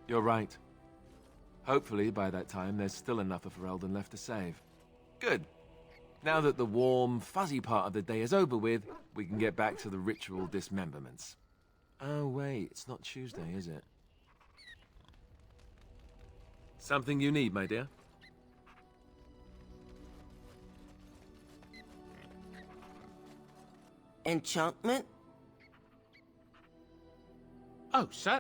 Speaker 3: You're right. Hopefully, by that time, there's still enough of Ferelden left to save. Good. Now that the warm, fuzzy part of the day is over with, we can get back to the ritual dismemberments. Oh, wait, it's not Tuesday, is it? Something you need, my dear?
Speaker 19: Enchantment?
Speaker 11: Oh, sir.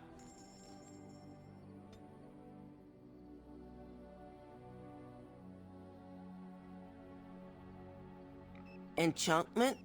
Speaker 19: Enchantment?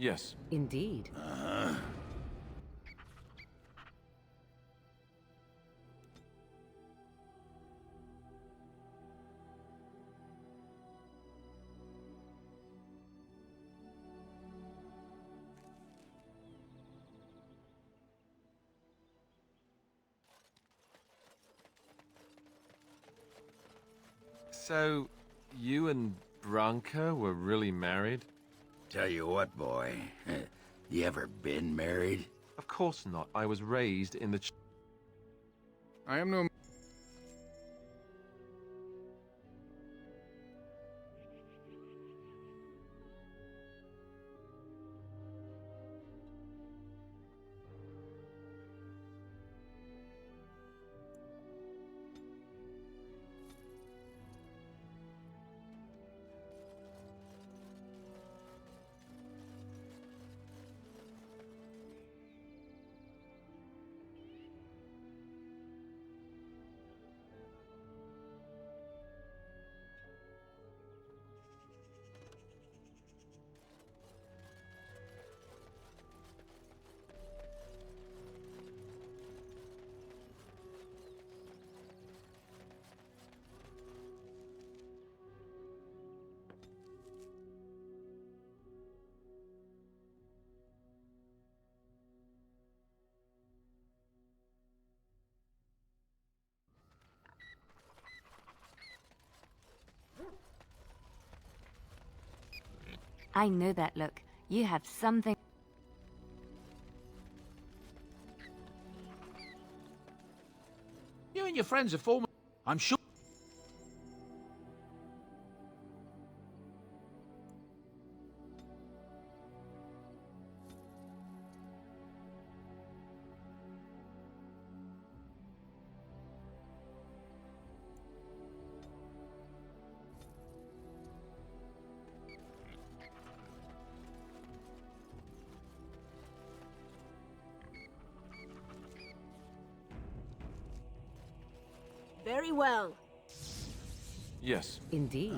Speaker 3: Yes.
Speaker 6: Indeed.
Speaker 3: So, you and Branka were really married?
Speaker 4: Tell you what, boy. You ever been married?
Speaker 3: Of course not. I was raised in the...
Speaker 1: I am no...
Speaker 20: I know that look. You have something...
Speaker 11: You and your friends are former... I'm sure...
Speaker 6: Very well.
Speaker 3: Yes.
Speaker 6: Indeed.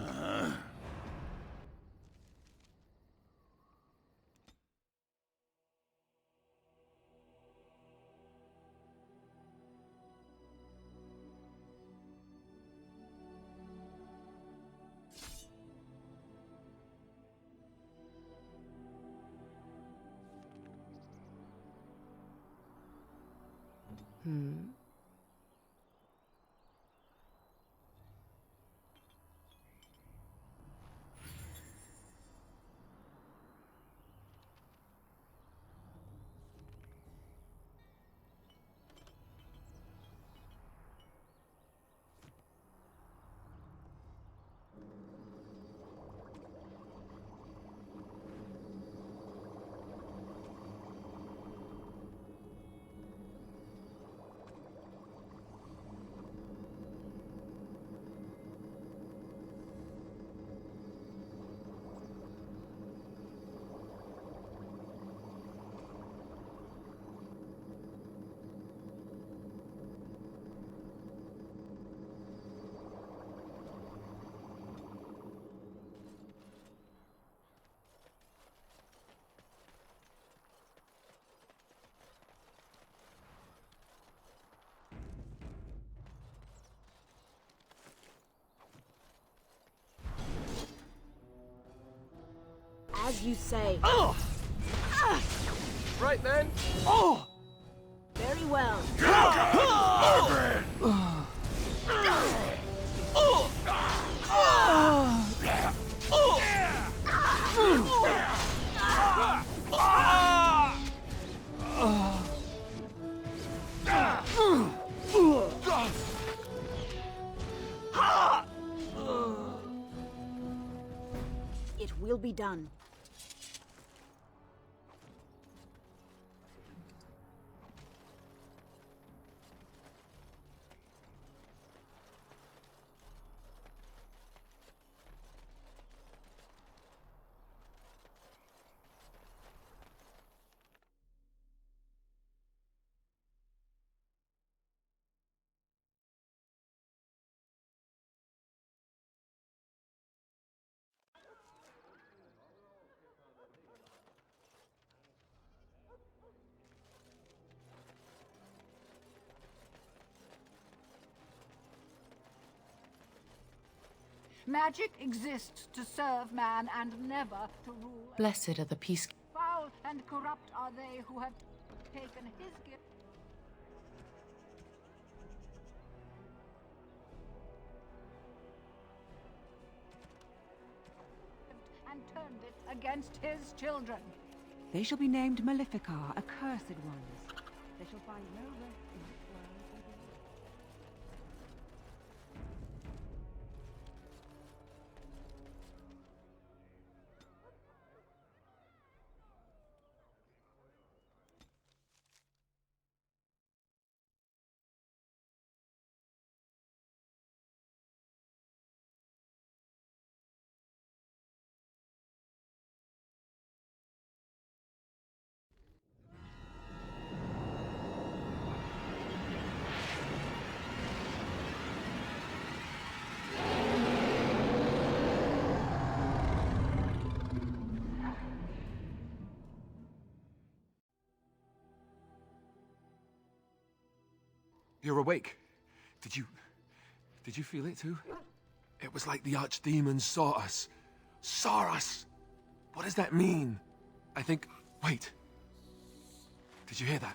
Speaker 6: As you say.
Speaker 14: Oh! Right then. Oh!
Speaker 6: Very well. It will be done.
Speaker 21: Magic exists to serve man and never to rule.
Speaker 22: Blessed are the peace.
Speaker 21: Foul and corrupt are they who have taken his gift. And turned it against his children.
Speaker 23: They shall be named Maleficar, accursed ones. They shall find no rest in this world.
Speaker 3: You're awake. Did you feel it too? It was like the archdemons saw us. Saw us! What does that mean? I think... Wait. Did you hear that?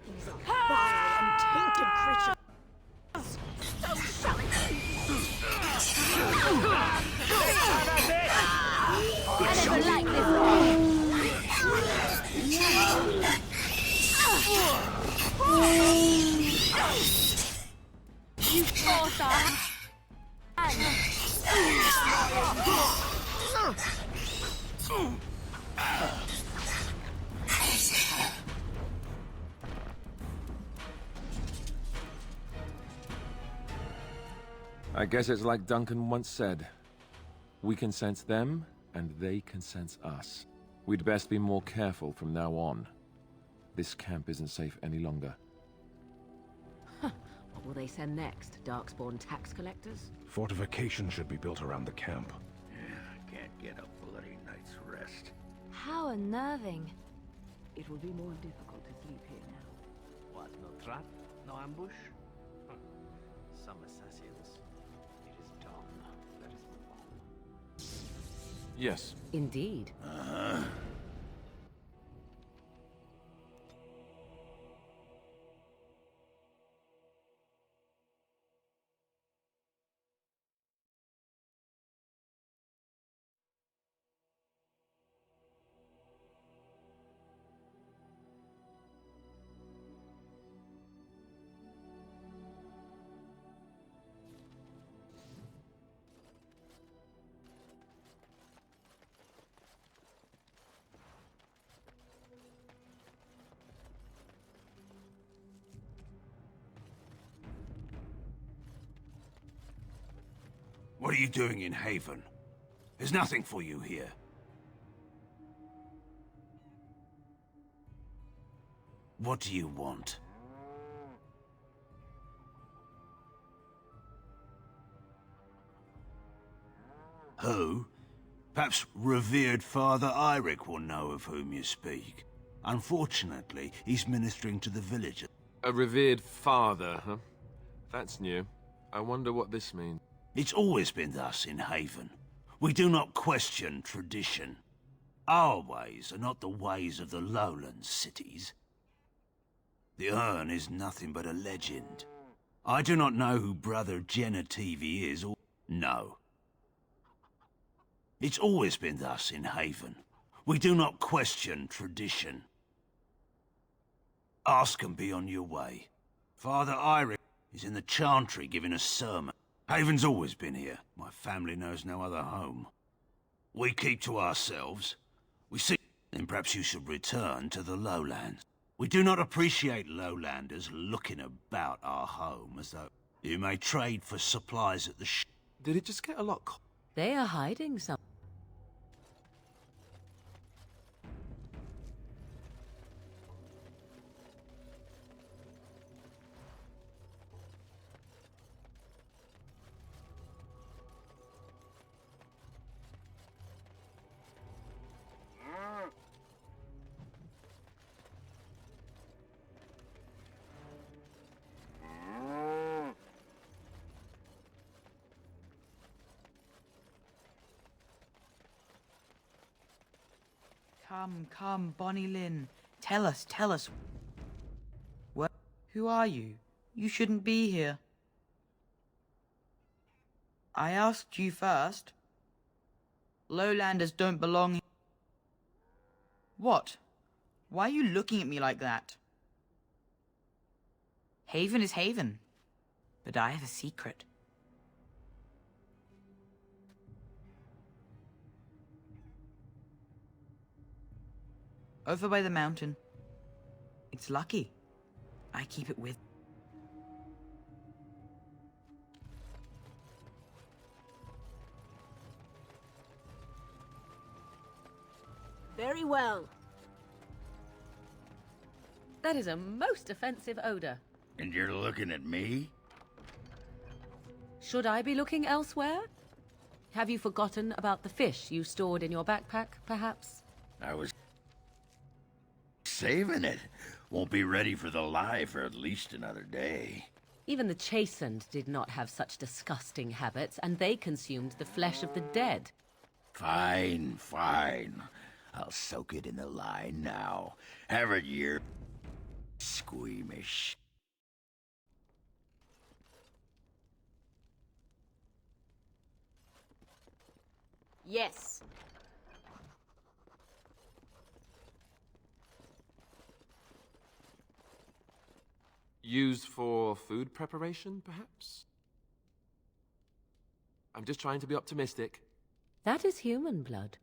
Speaker 6: These are vile and tainted creatures. So shall it be. I never liked this. You force our hand.
Speaker 3: I guess it's like Duncan once said. We can sense them, and they can sense us. We'd best be more careful from now on. This camp isn't safe any longer.
Speaker 6: What will they send next? Darkspawn tax collectors?
Speaker 9: Fortifications should be built around the camp.
Speaker 4: Can't get a bloody night's rest.
Speaker 20: How unnerving.
Speaker 23: It will be more difficult to sleep here now.
Speaker 17: What, no trap? No ambush? Some assassins. It is done. Let us move on.
Speaker 3: Yes.
Speaker 6: Indeed.
Speaker 12: What are you doing in Haven? There's nothing for you here. What do you want? Who? Perhaps revered Father Eirik will know of whom you speak. Unfortunately, he's ministering to the villagers.
Speaker 3: A revered father, huh? That's new. I wonder what this means.
Speaker 12: It's always been thus in Haven. We do not question tradition. Our ways are not the ways of the lowland cities. The urn is nothing but a legend. I do not know who Brother Genetivi is or... No. It's always been thus in Haven. We do not question tradition. Ask and be on your way. Father Eirik is in the chantry giving a sermon. Haven's always been here. My family knows no other home. We keep to ourselves. We see... Then perhaps you should return to the lowlands. We do not appreciate lowlanders looking about our home as though... You may trade for supplies at the
Speaker 3: Did it just get a lot...
Speaker 6: They are hiding some...
Speaker 22: Come, Bonnie Lynn. Tell us. What? Who are you? You shouldn't be here. I asked you first. Lowlanders don't belong here. What? Why are you looking at me like that? Haven is Haven, but I have a secret. Over by the mountain. It's lucky. I keep it with.
Speaker 6: Very well. That is a most offensive odor.
Speaker 4: And you're looking at me?
Speaker 6: Should I be looking elsewhere? Have you forgotten about the fish you stored in your backpack, perhaps?
Speaker 4: I was saving it. Won't be ready for the live for at least another day.
Speaker 6: Even the chastened did not have such disgusting habits, and they consumed the flesh of the dead.
Speaker 4: Fine. I'll soak it in the line now. Have it your squeamish.
Speaker 6: Yes.
Speaker 3: Used for food preparation, perhaps? I'm just trying to be optimistic.
Speaker 6: That is human blood.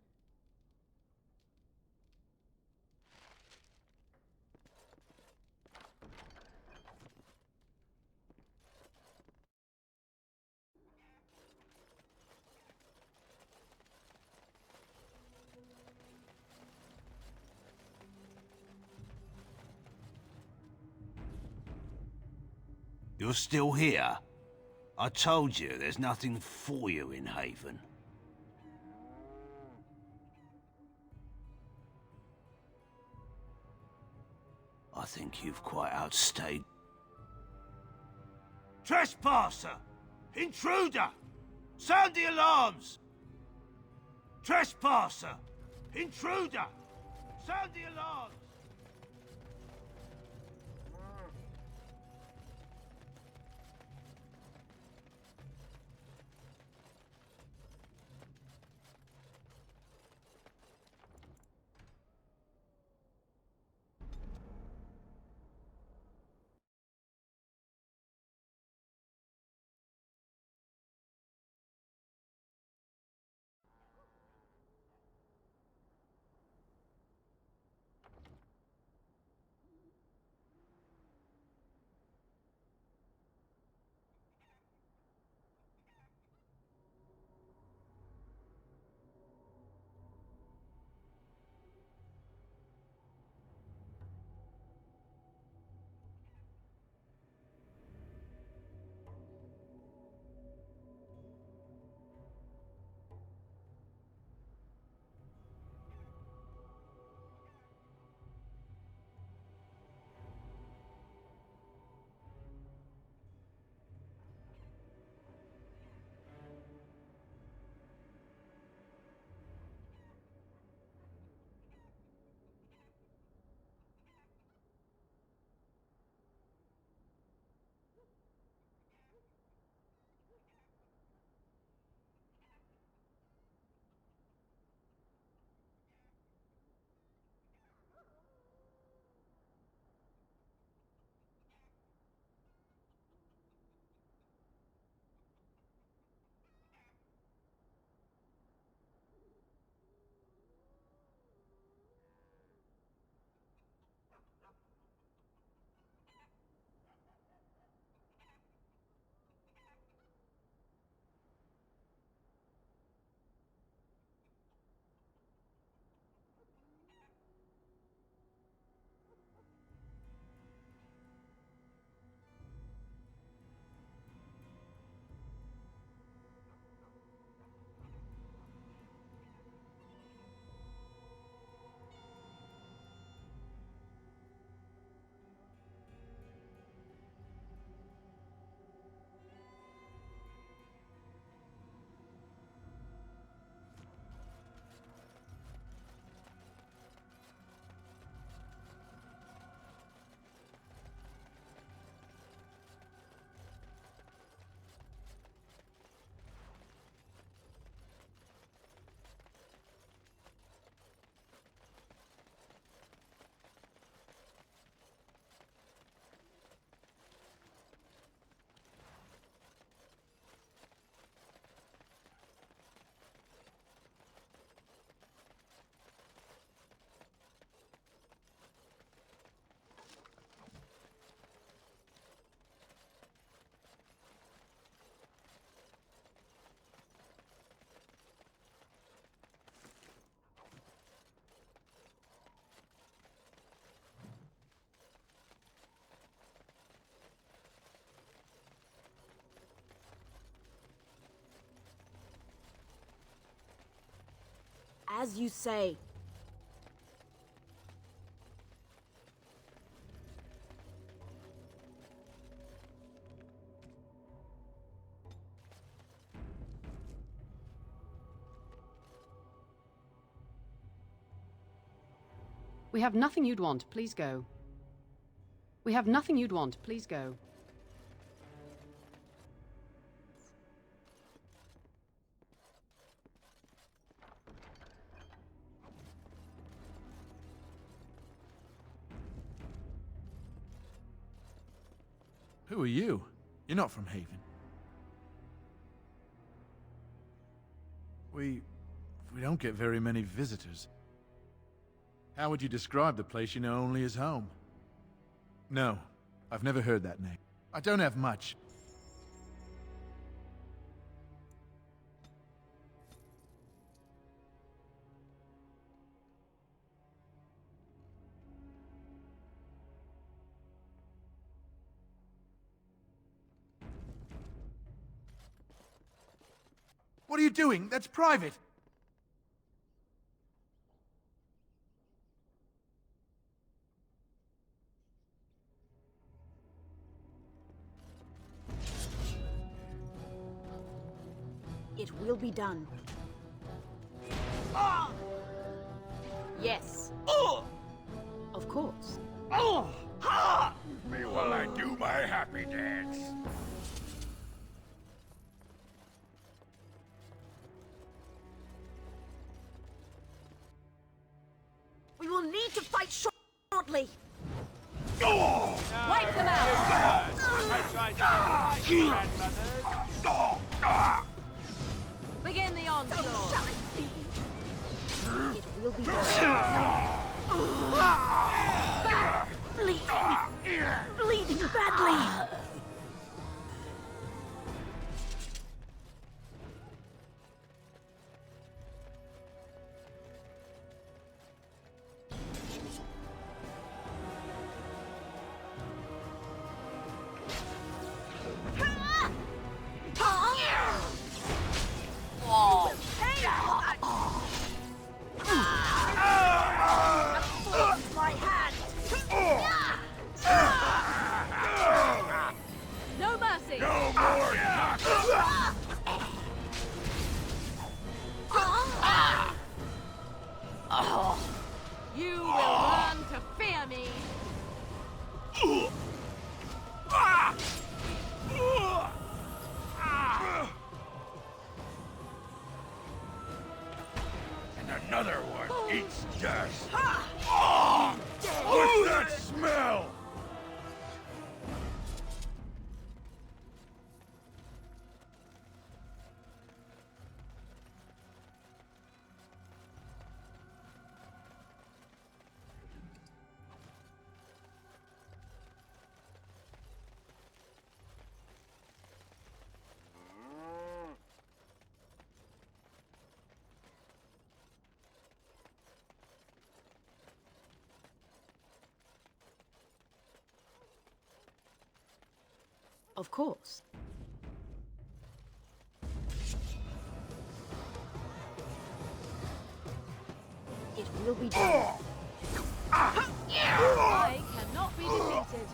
Speaker 12: You're still here? I told you, there's nothing for you in Haven. I think you've quite outstayed. Trespasser! Intruder! Sound the alarms! Trespasser! Intruder! Sound the alarms!
Speaker 2: As you say.
Speaker 5: We have nothing you'd want. Please go. We have nothing you'd want. Please go.
Speaker 13: Who are you? You're not from Haven. We don't get very many visitors. How would you describe the place you know only as home? No, I've never heard that name. I don't have much. What are you doing? That's private.
Speaker 7: It will be done. Yes. Of course.
Speaker 9: Me while I do my happy dance.
Speaker 7: We will need to fight shortly.
Speaker 9: Wipe
Speaker 7: them out.
Speaker 17: I tried to hide you, grandmothers.
Speaker 7: Begin the onslaught. It will be done. Bleeding badly. My hand. No mercy.
Speaker 9: No more
Speaker 7: You will learn to fear me.
Speaker 9: And another one eats dust. What's that smell?
Speaker 7: Of course. It will be done. I cannot be defeated.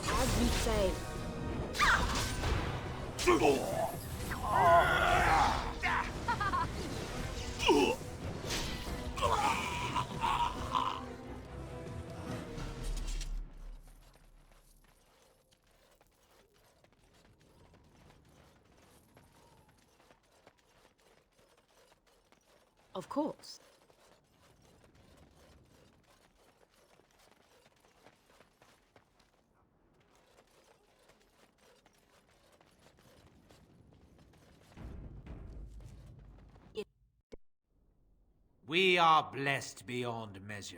Speaker 7: As you say. Of course.
Speaker 2: We are blessed beyond measure.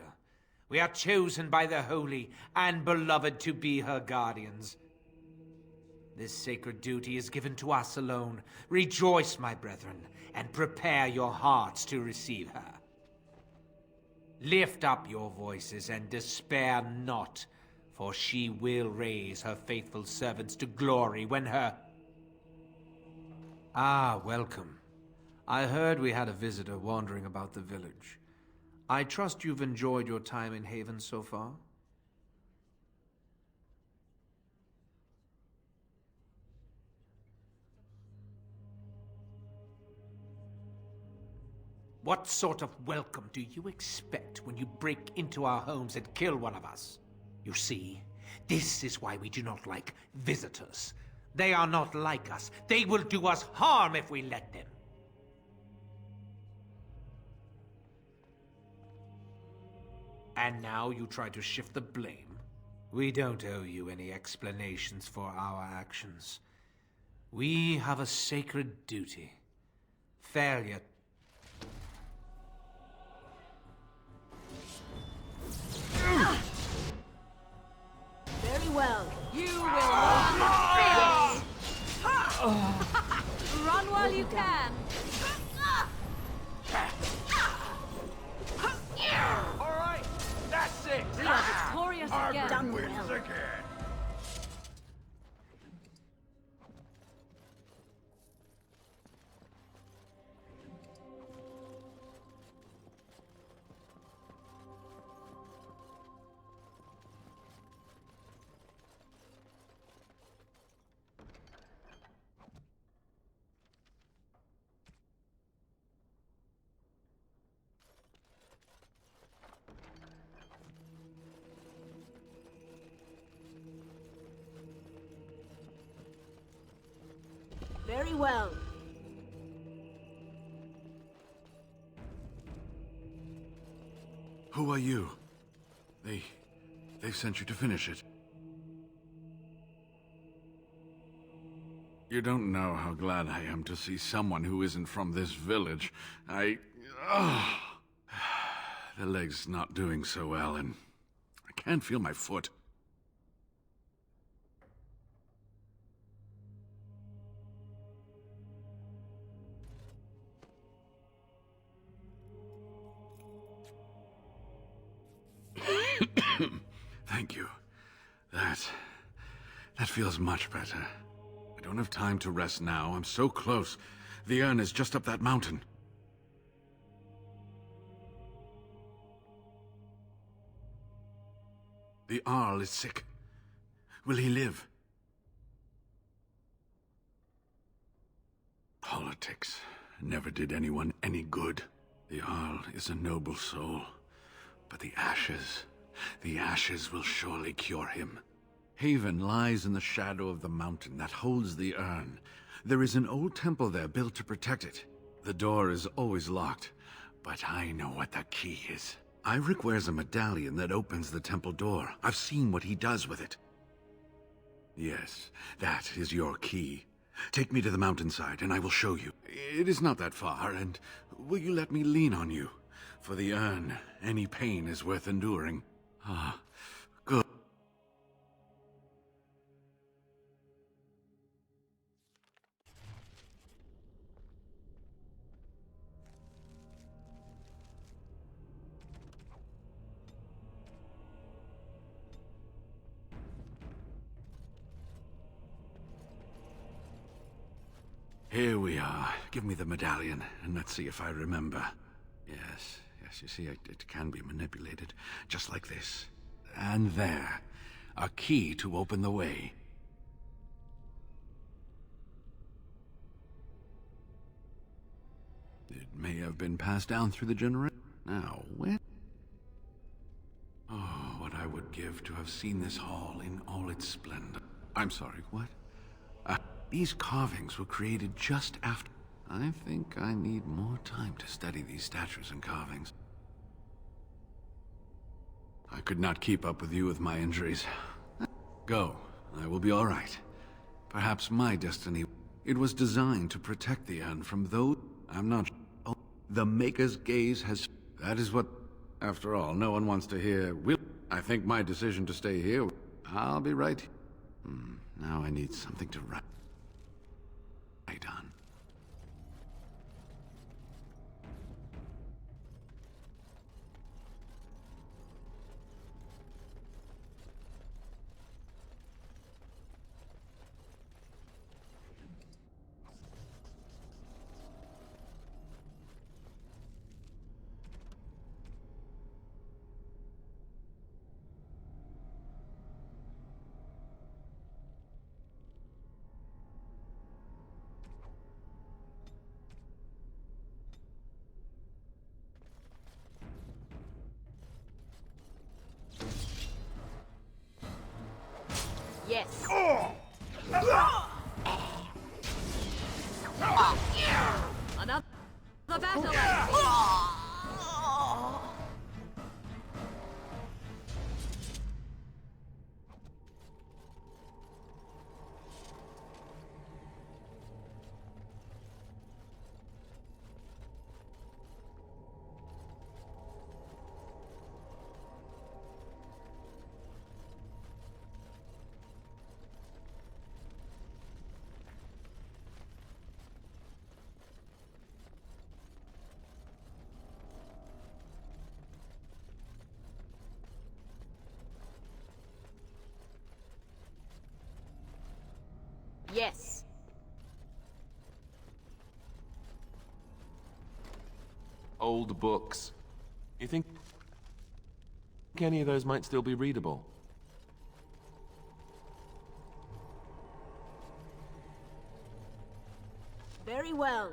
Speaker 2: We are chosen by the holy and beloved to be her guardians. This sacred duty is given to us alone. Rejoice, my brethren, and prepare your hearts to receive her. Lift up your voices and despair not, for she will raise her faithful servants to glory when her... Ah, welcome. I heard we had a visitor wandering about the village. I trust you've enjoyed your time in Haven so far? What sort of welcome do you expect when you break into our homes and kill one of us? You see, this is why we do not like visitors. They are not like us. They will do us harm if we let them. And now you try to shift the blame? We don't owe you any explanations for our actions. We have a sacred duty. Failure...
Speaker 15: well. You will not
Speaker 20: Run while you can.
Speaker 9: All right, that's it.
Speaker 20: We are victorious again.
Speaker 9: Arthur wins again.
Speaker 15: very well.
Speaker 8: Who are you? They sent you to finish it. You don't know how glad I am to see someone who isn't from this village. The leg's not doing so well, and I can't feel my foot. Thank you. That feels much better. I don't have time to rest now. I'm so close. The urn is just up that mountain. The Arl is sick. Will he live? Politics never did anyone any good. The Arl is a noble soul, but the ashes will surely cure him. Haven lies in the shadow of the mountain that holds the urn. There is an old temple there built to protect it. The door is always locked, but I know what the key is. Iric wears a medallion that opens the temple door. I've seen what he does with it. Yes, that is your key. Take me to the mountainside and I will show you. It is not that far, and will you let me lean on you? For the urn, any pain is worth enduring. Ah, good. Here we are. Give me the medallion, and let's see if I remember. Yes, you see, it can be manipulated, just like this. And there, a key to open the way. It may have been passed down through the generation. Now, when? Oh, what I would give to have seen this hall in all its splendor. I'm sorry, what? These carvings were created just after... I think I need more time to study these statues and carvings. I could not keep up with you with my injuries. Go. I will be all right. Perhaps my destiny... It was designed to protect the urn from those... I'm not... Oh, the Maker's gaze has... That is what... After all, no one wants to hear... I think my decision to stay here... I'll be right... Now I need something to write on.
Speaker 15: Yes.
Speaker 20: Another battle. Yes.
Speaker 3: Old books. You think any of those might still be readable?
Speaker 20: Very well.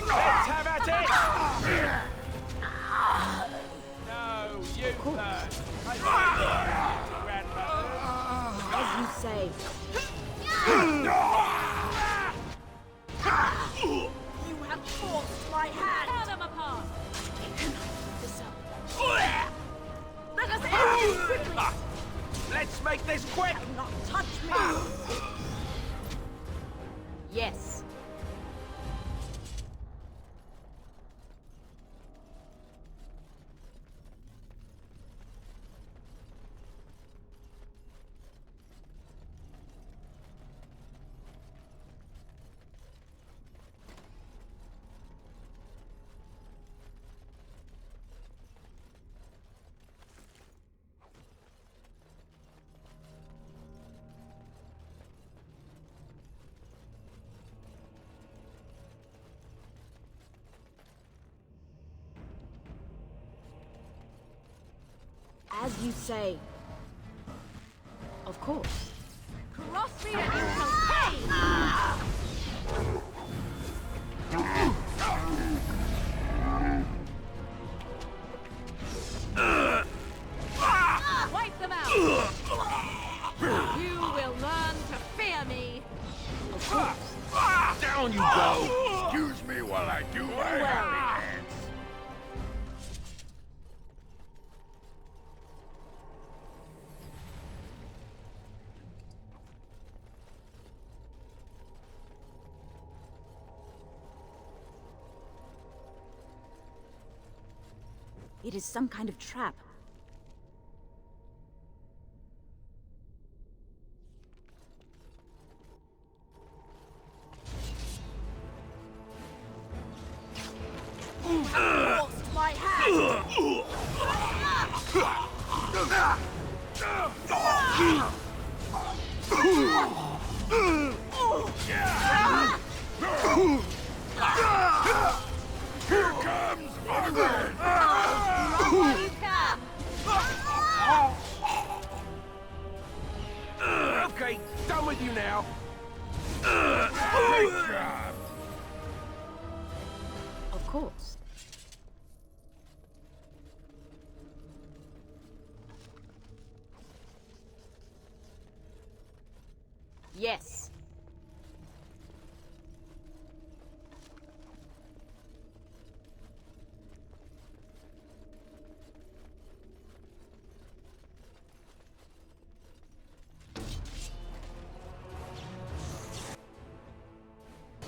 Speaker 9: Let's have at it! No, you first.
Speaker 20: As you say. You have forced my hand. Tear them apart. It cannot keep this up. Let us end this quickly.
Speaker 9: Let's make this quick!
Speaker 20: Do not touch me. Yes. As you say. Of course. Cross me and you shall pay! Wipe them out! You will learn to fear me! Of course.
Speaker 9: Down you go! Excuse me while I do my happy dance.
Speaker 7: It is some kind of trap.
Speaker 20: Forced my hand!
Speaker 9: Here comes Margaret!
Speaker 20: You can!
Speaker 9: Okay, done with you now. Great job.
Speaker 7: Of course.
Speaker 20: Yes.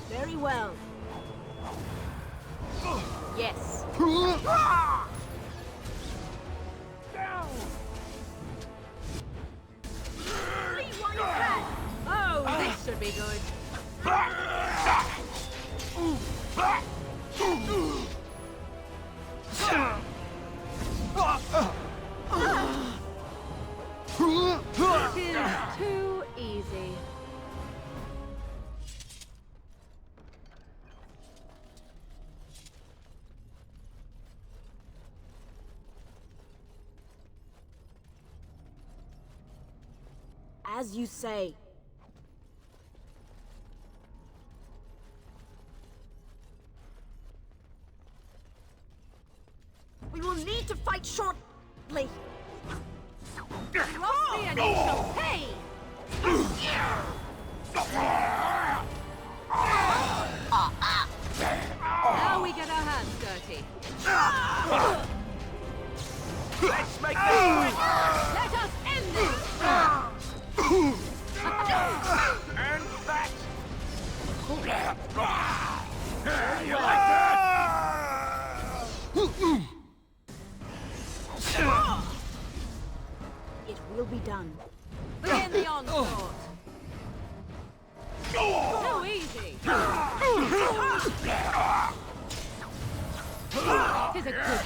Speaker 20: Very well. Yes.
Speaker 9: Down!
Speaker 20: Flee while you can! Oh, this should be good. Too easy. As you say.
Speaker 7: need to fight shortly.
Speaker 20: Cross me and you shall pay! Now we get our hands dirty.
Speaker 9: Let's make this quick!
Speaker 20: Let us end this!
Speaker 9: And that! You
Speaker 7: Well.
Speaker 9: like that?
Speaker 7: It will be done.
Speaker 20: Begin the onslaught. So easy. Tis a good day.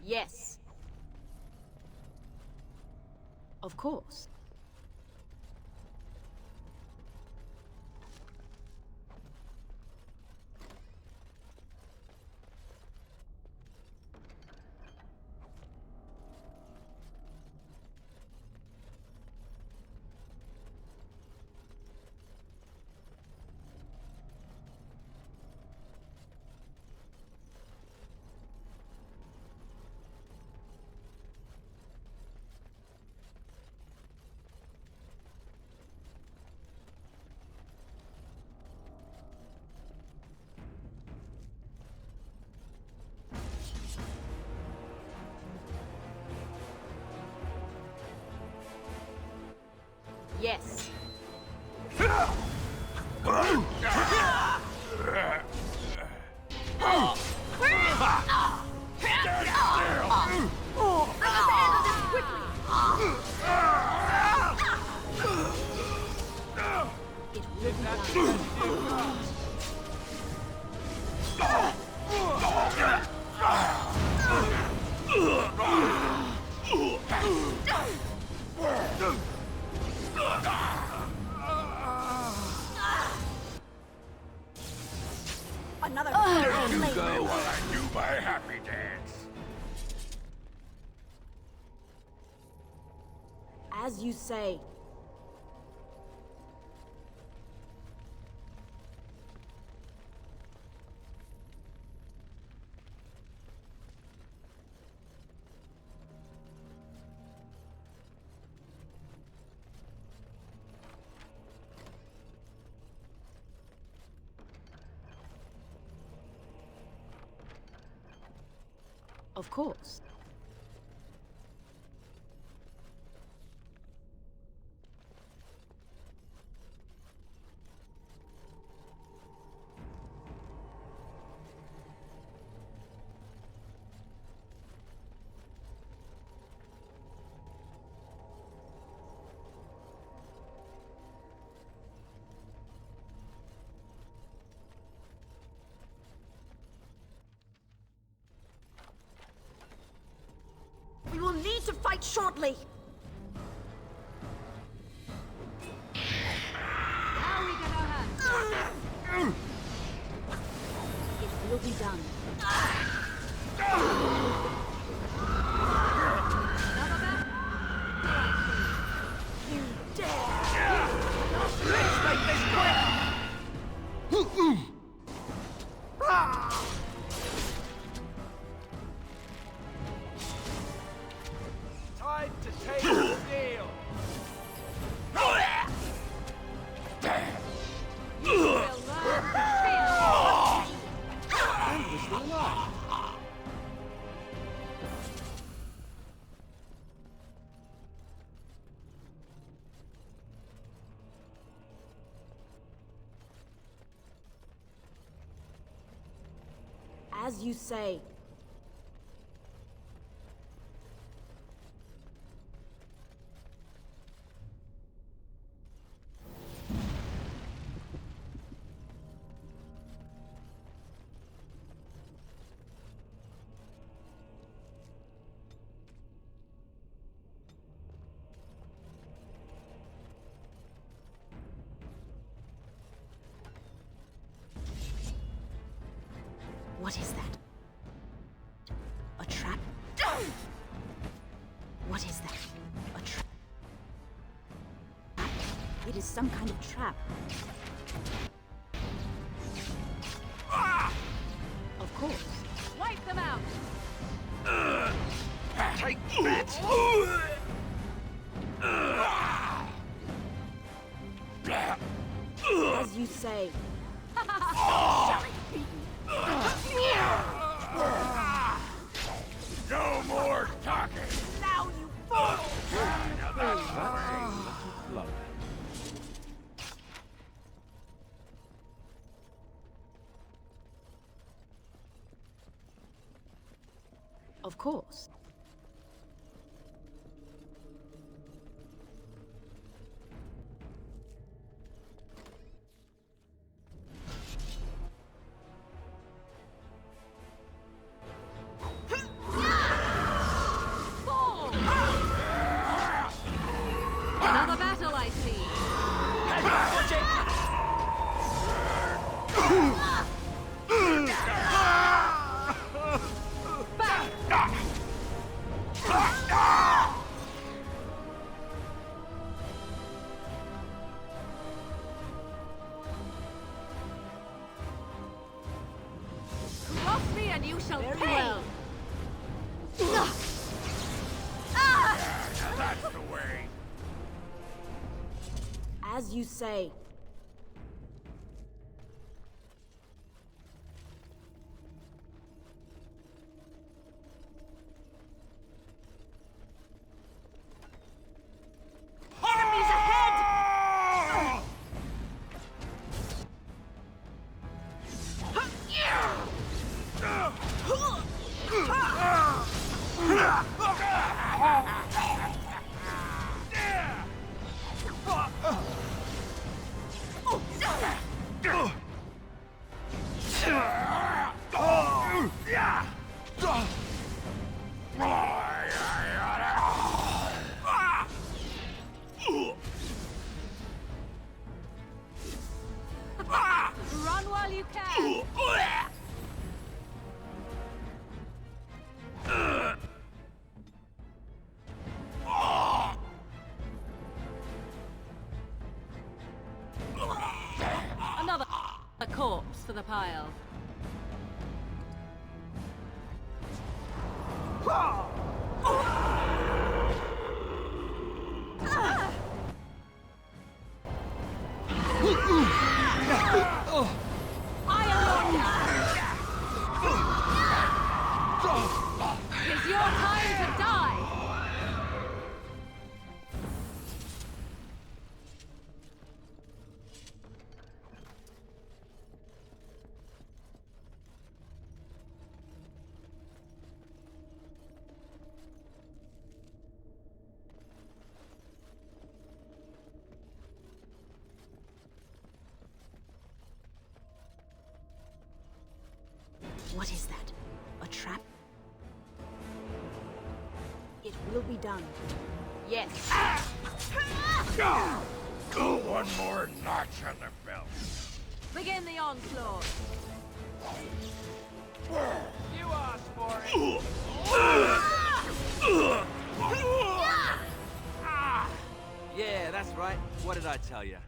Speaker 7: Yes. Of course. Yes. Another
Speaker 9: You go while I do my happy dance.
Speaker 7: As you say. Of course. We will need to fight shortly.
Speaker 20: Now we get our hands dirty.
Speaker 7: It will be done. You dare!
Speaker 9: Let's make this quick! Time to take the deal!
Speaker 20: You will learn to feel.
Speaker 9: And we're still alive.
Speaker 7: As you say. What is that? A trap? What is that? A trap? is some kind of trap. Of course.
Speaker 20: Wipe them out!
Speaker 9: Take that!
Speaker 7: As you say.
Speaker 9: No more talking!
Speaker 7: Now you fool!
Speaker 9: Now that's the way.
Speaker 7: Of course.
Speaker 20: Another battle, I see. Cross me and you shall
Speaker 7: Very
Speaker 20: pay.
Speaker 7: well.
Speaker 9: Now that's the way.
Speaker 7: As you say.
Speaker 20: Enemies ahead! Run while you can. Another a corpse for the pile. It's your time to die!
Speaker 7: What is that? A trap? It will be done. Yes.
Speaker 9: Go one more notch on the belt.
Speaker 20: Begin the onslaught.
Speaker 9: You asked for it.
Speaker 10: Yeah, that's right. What did I tell you?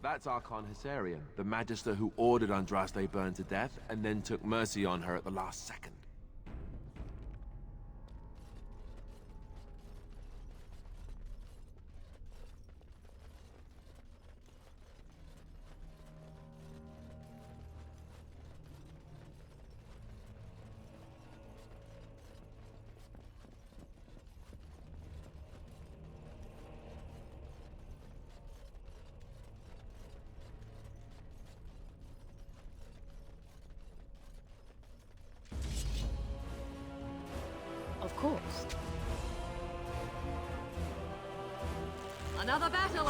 Speaker 3: That's Archon Hysarian, the Magister who ordered Andraste burned to death and then took mercy on her at the last second.
Speaker 7: Of course.
Speaker 20: Another battle.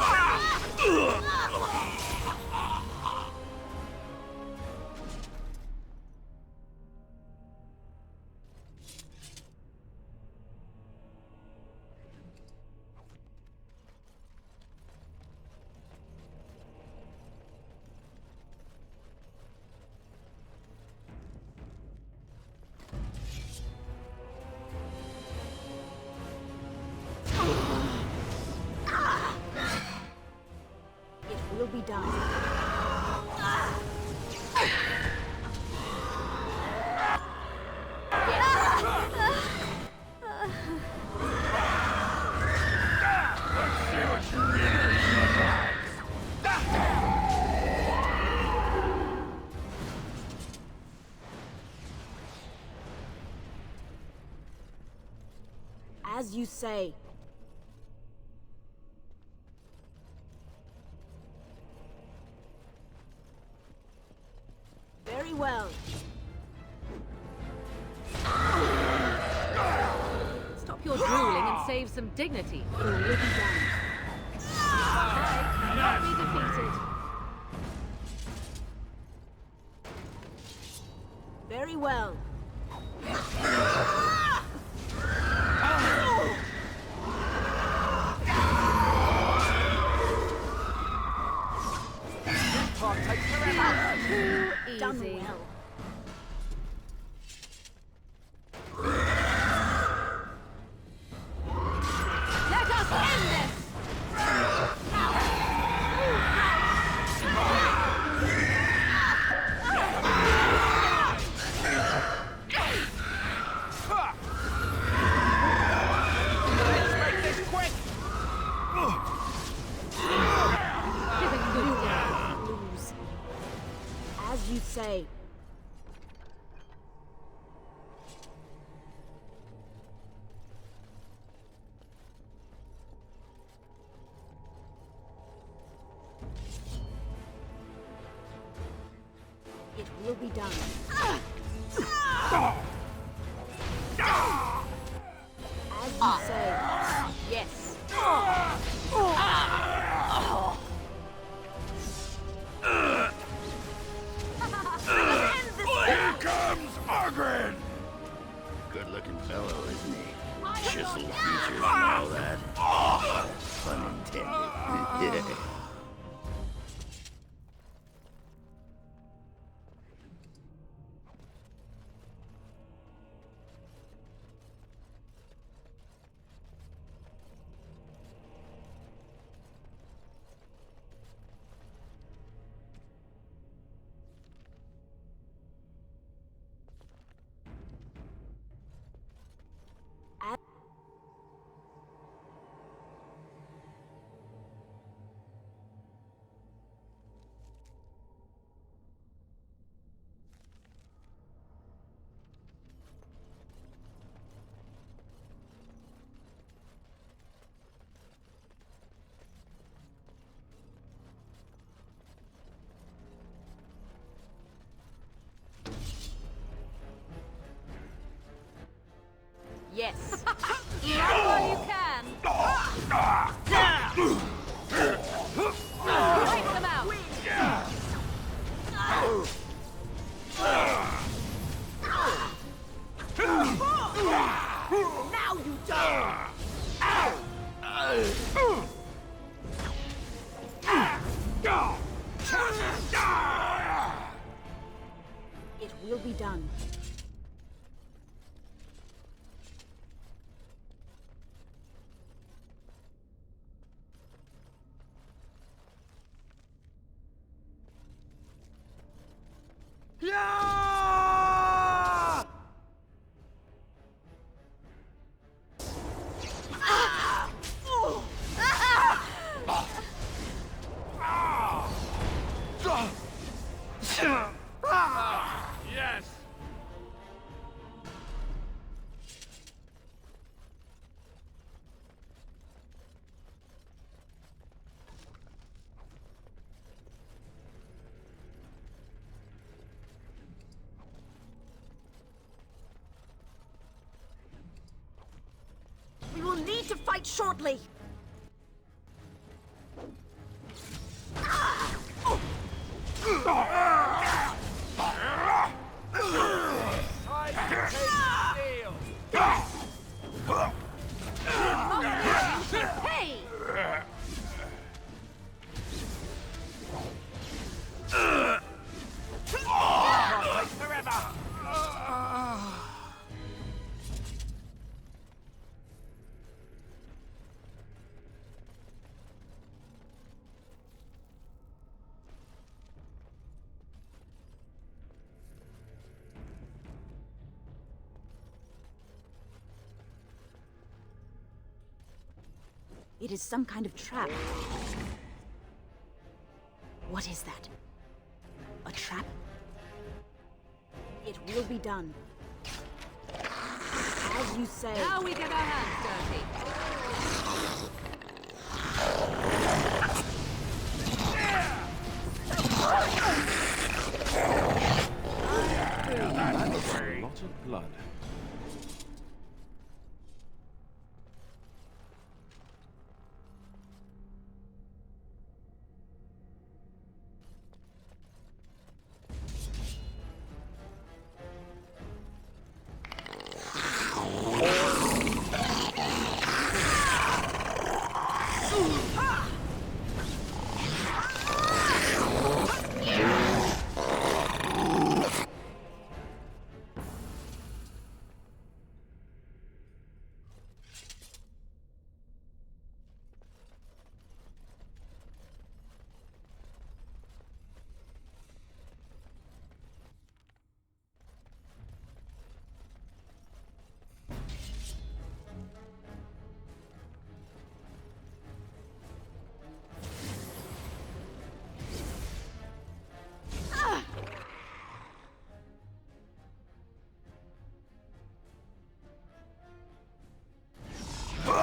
Speaker 7: will be done. As you say. Very well.
Speaker 16: Stop your drooling and save some dignity.
Speaker 7: It will be done.
Speaker 16: Not be defeated.
Speaker 7: Very well.
Speaker 16: Too
Speaker 7: Done
Speaker 16: easy.
Speaker 7: well.
Speaker 16: Let us end this!
Speaker 2: Let's make this quick!
Speaker 16: Give a good day.
Speaker 7: Lose. As you say. It will be done. As you say. Yes.
Speaker 4: Here comes Margaret! Good-looking fellow, isn't he? Chiseled features and all that. Pun intended. Yes.
Speaker 16: Run while you can. Wipe them out.
Speaker 7: Now you die. It will be done.
Speaker 9: Yes!
Speaker 7: We will need to fight shortly.
Speaker 16: Hey!
Speaker 7: It is some kind of trap. What is that? A trap? It will be done. As you say.
Speaker 16: Now we get our hands dirty.
Speaker 3: That's a lot of blood.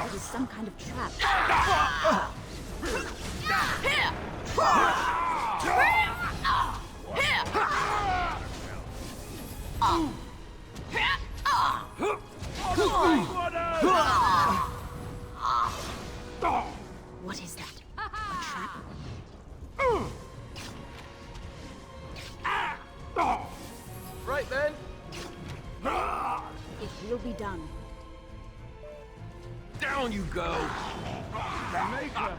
Speaker 7: It is some kind of trap. What is that? A trap?
Speaker 3: Right then.
Speaker 7: It will be done.
Speaker 3: Down you go.
Speaker 9: Maker.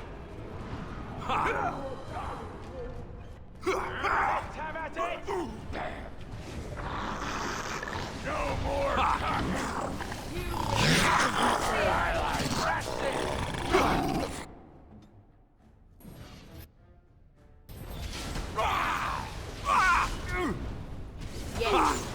Speaker 14: Let's have at it! No more
Speaker 7: Yes.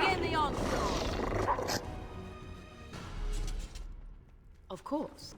Speaker 16: Begin the onslaught.
Speaker 5: Of course.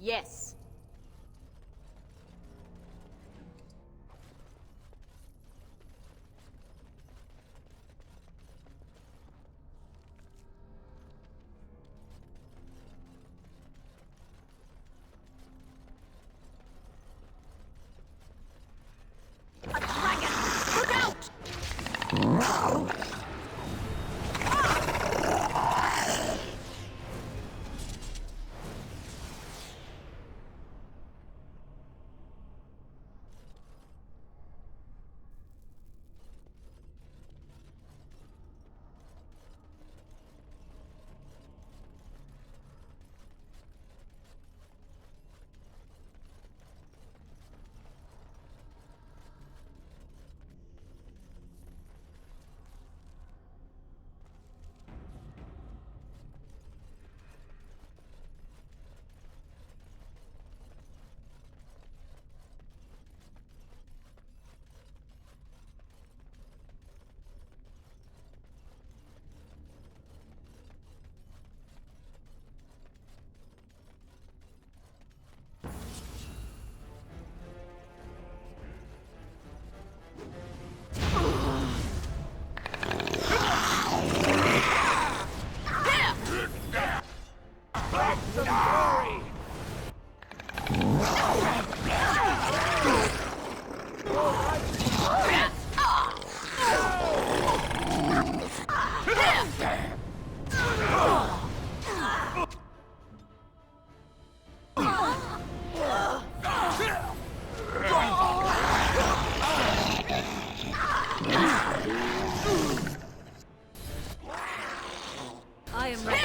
Speaker 7: Yes.
Speaker 20: A dragon! Look out!
Speaker 16: I am ready.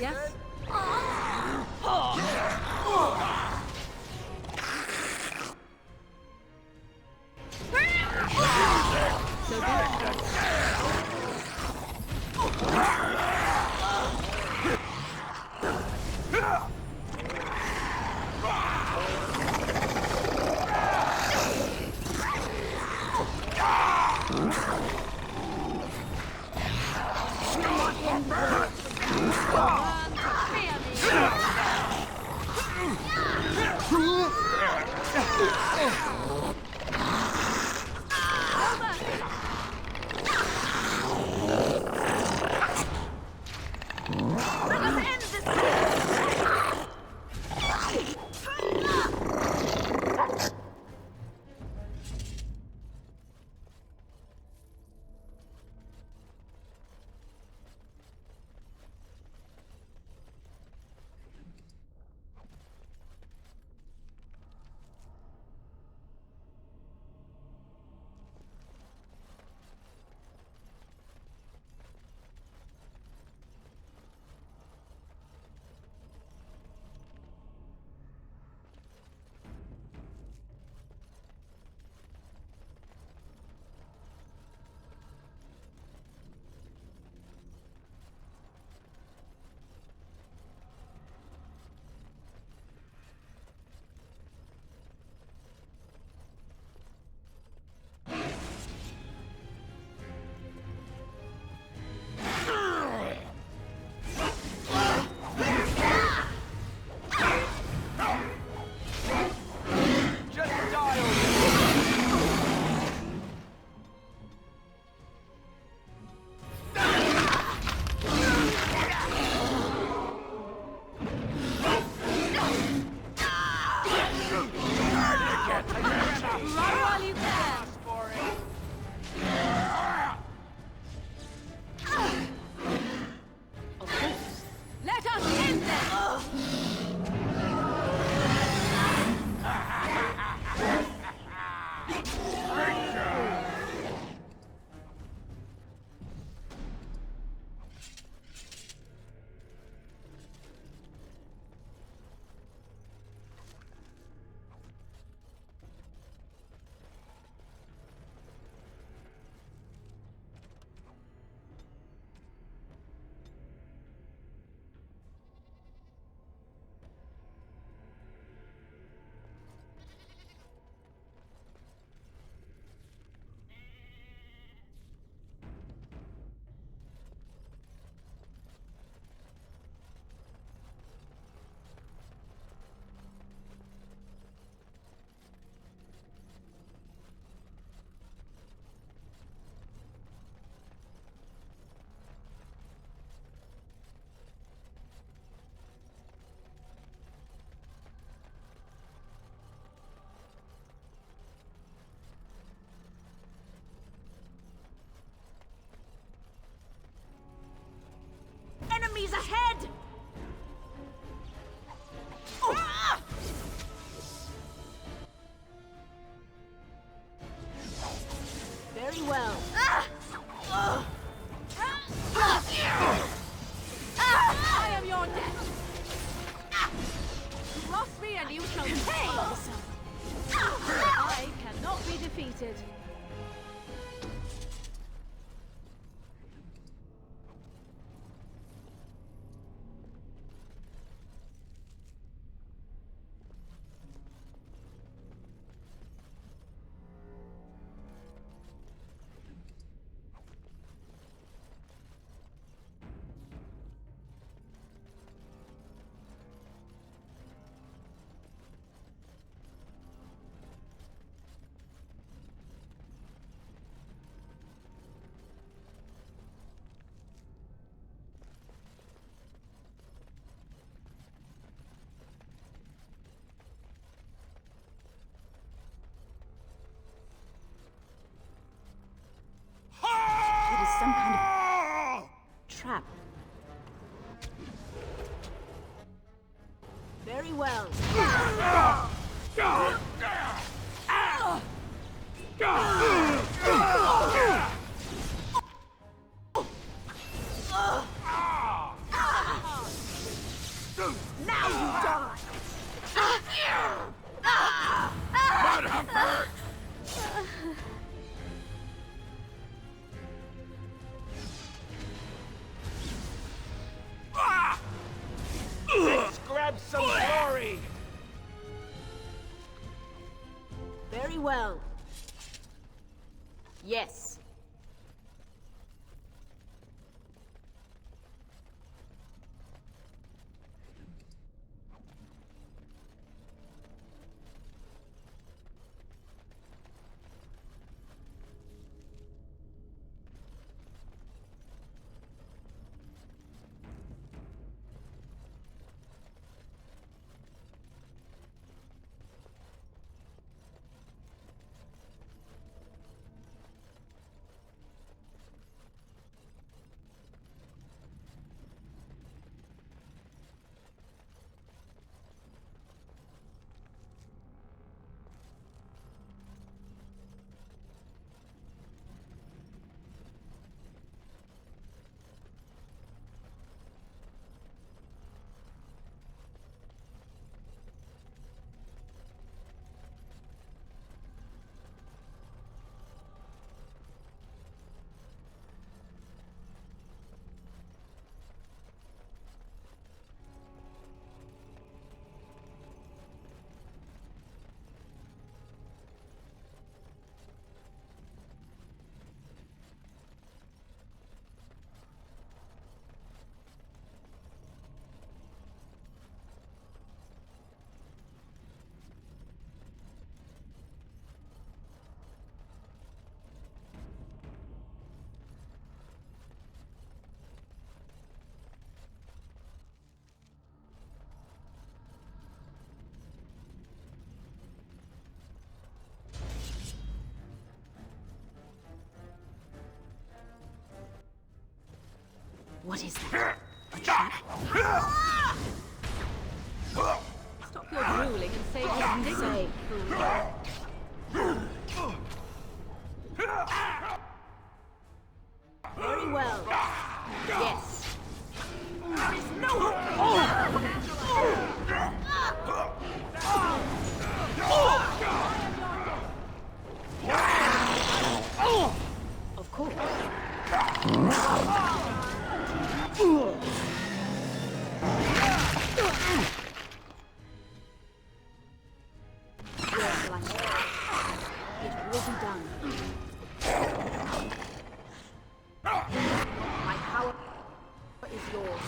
Speaker 16: Yes? So defeated.
Speaker 7: It is some kind of trap.
Speaker 20: Very well. Now you die.
Speaker 9: That hurt. Let's grab some glory.
Speaker 20: Very well. Yes.
Speaker 7: What is that? A trap?
Speaker 16: Stop your drooling and save your dignity.
Speaker 20: Very well. Yes. There's no
Speaker 7: Of course.
Speaker 20: It will be done. My power is yours.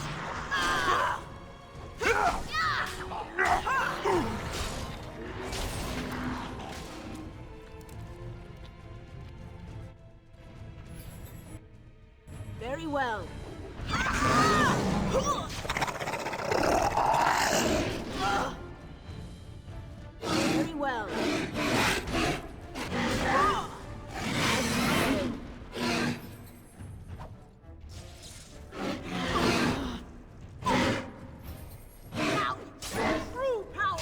Speaker 20: Very well. Very well. Now, true power.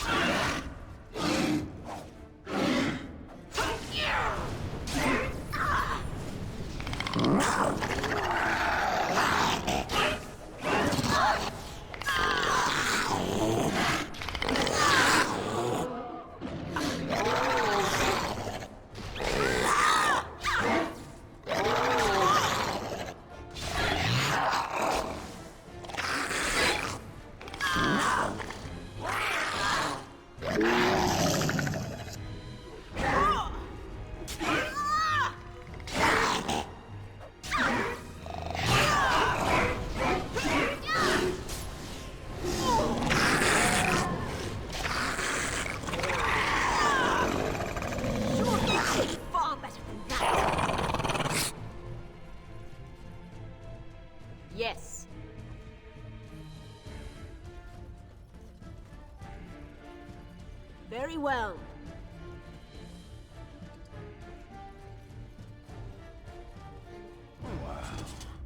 Speaker 15: well.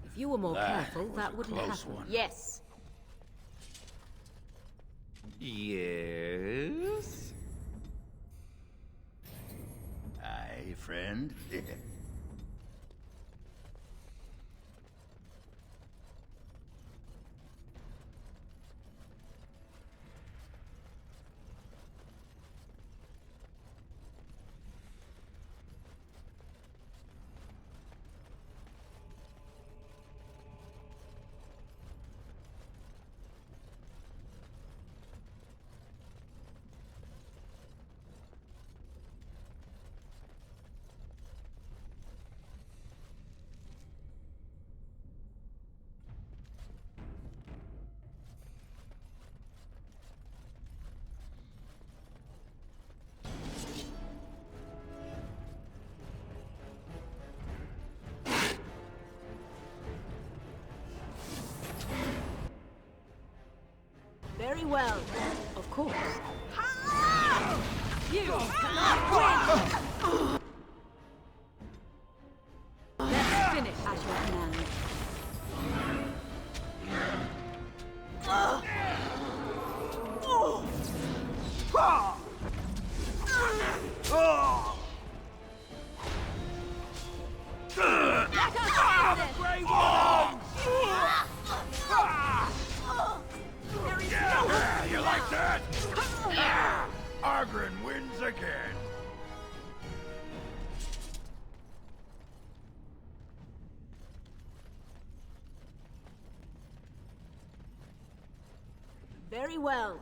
Speaker 15: If you were more careful, that wouldn't happen. Yes.
Speaker 4: Yes? Aye, friend.
Speaker 15: Very well. Of course.
Speaker 20: You cannot win!
Speaker 15: Let's finish at your command.
Speaker 9: Yeah, you like that? Argren wins again.
Speaker 15: Very well.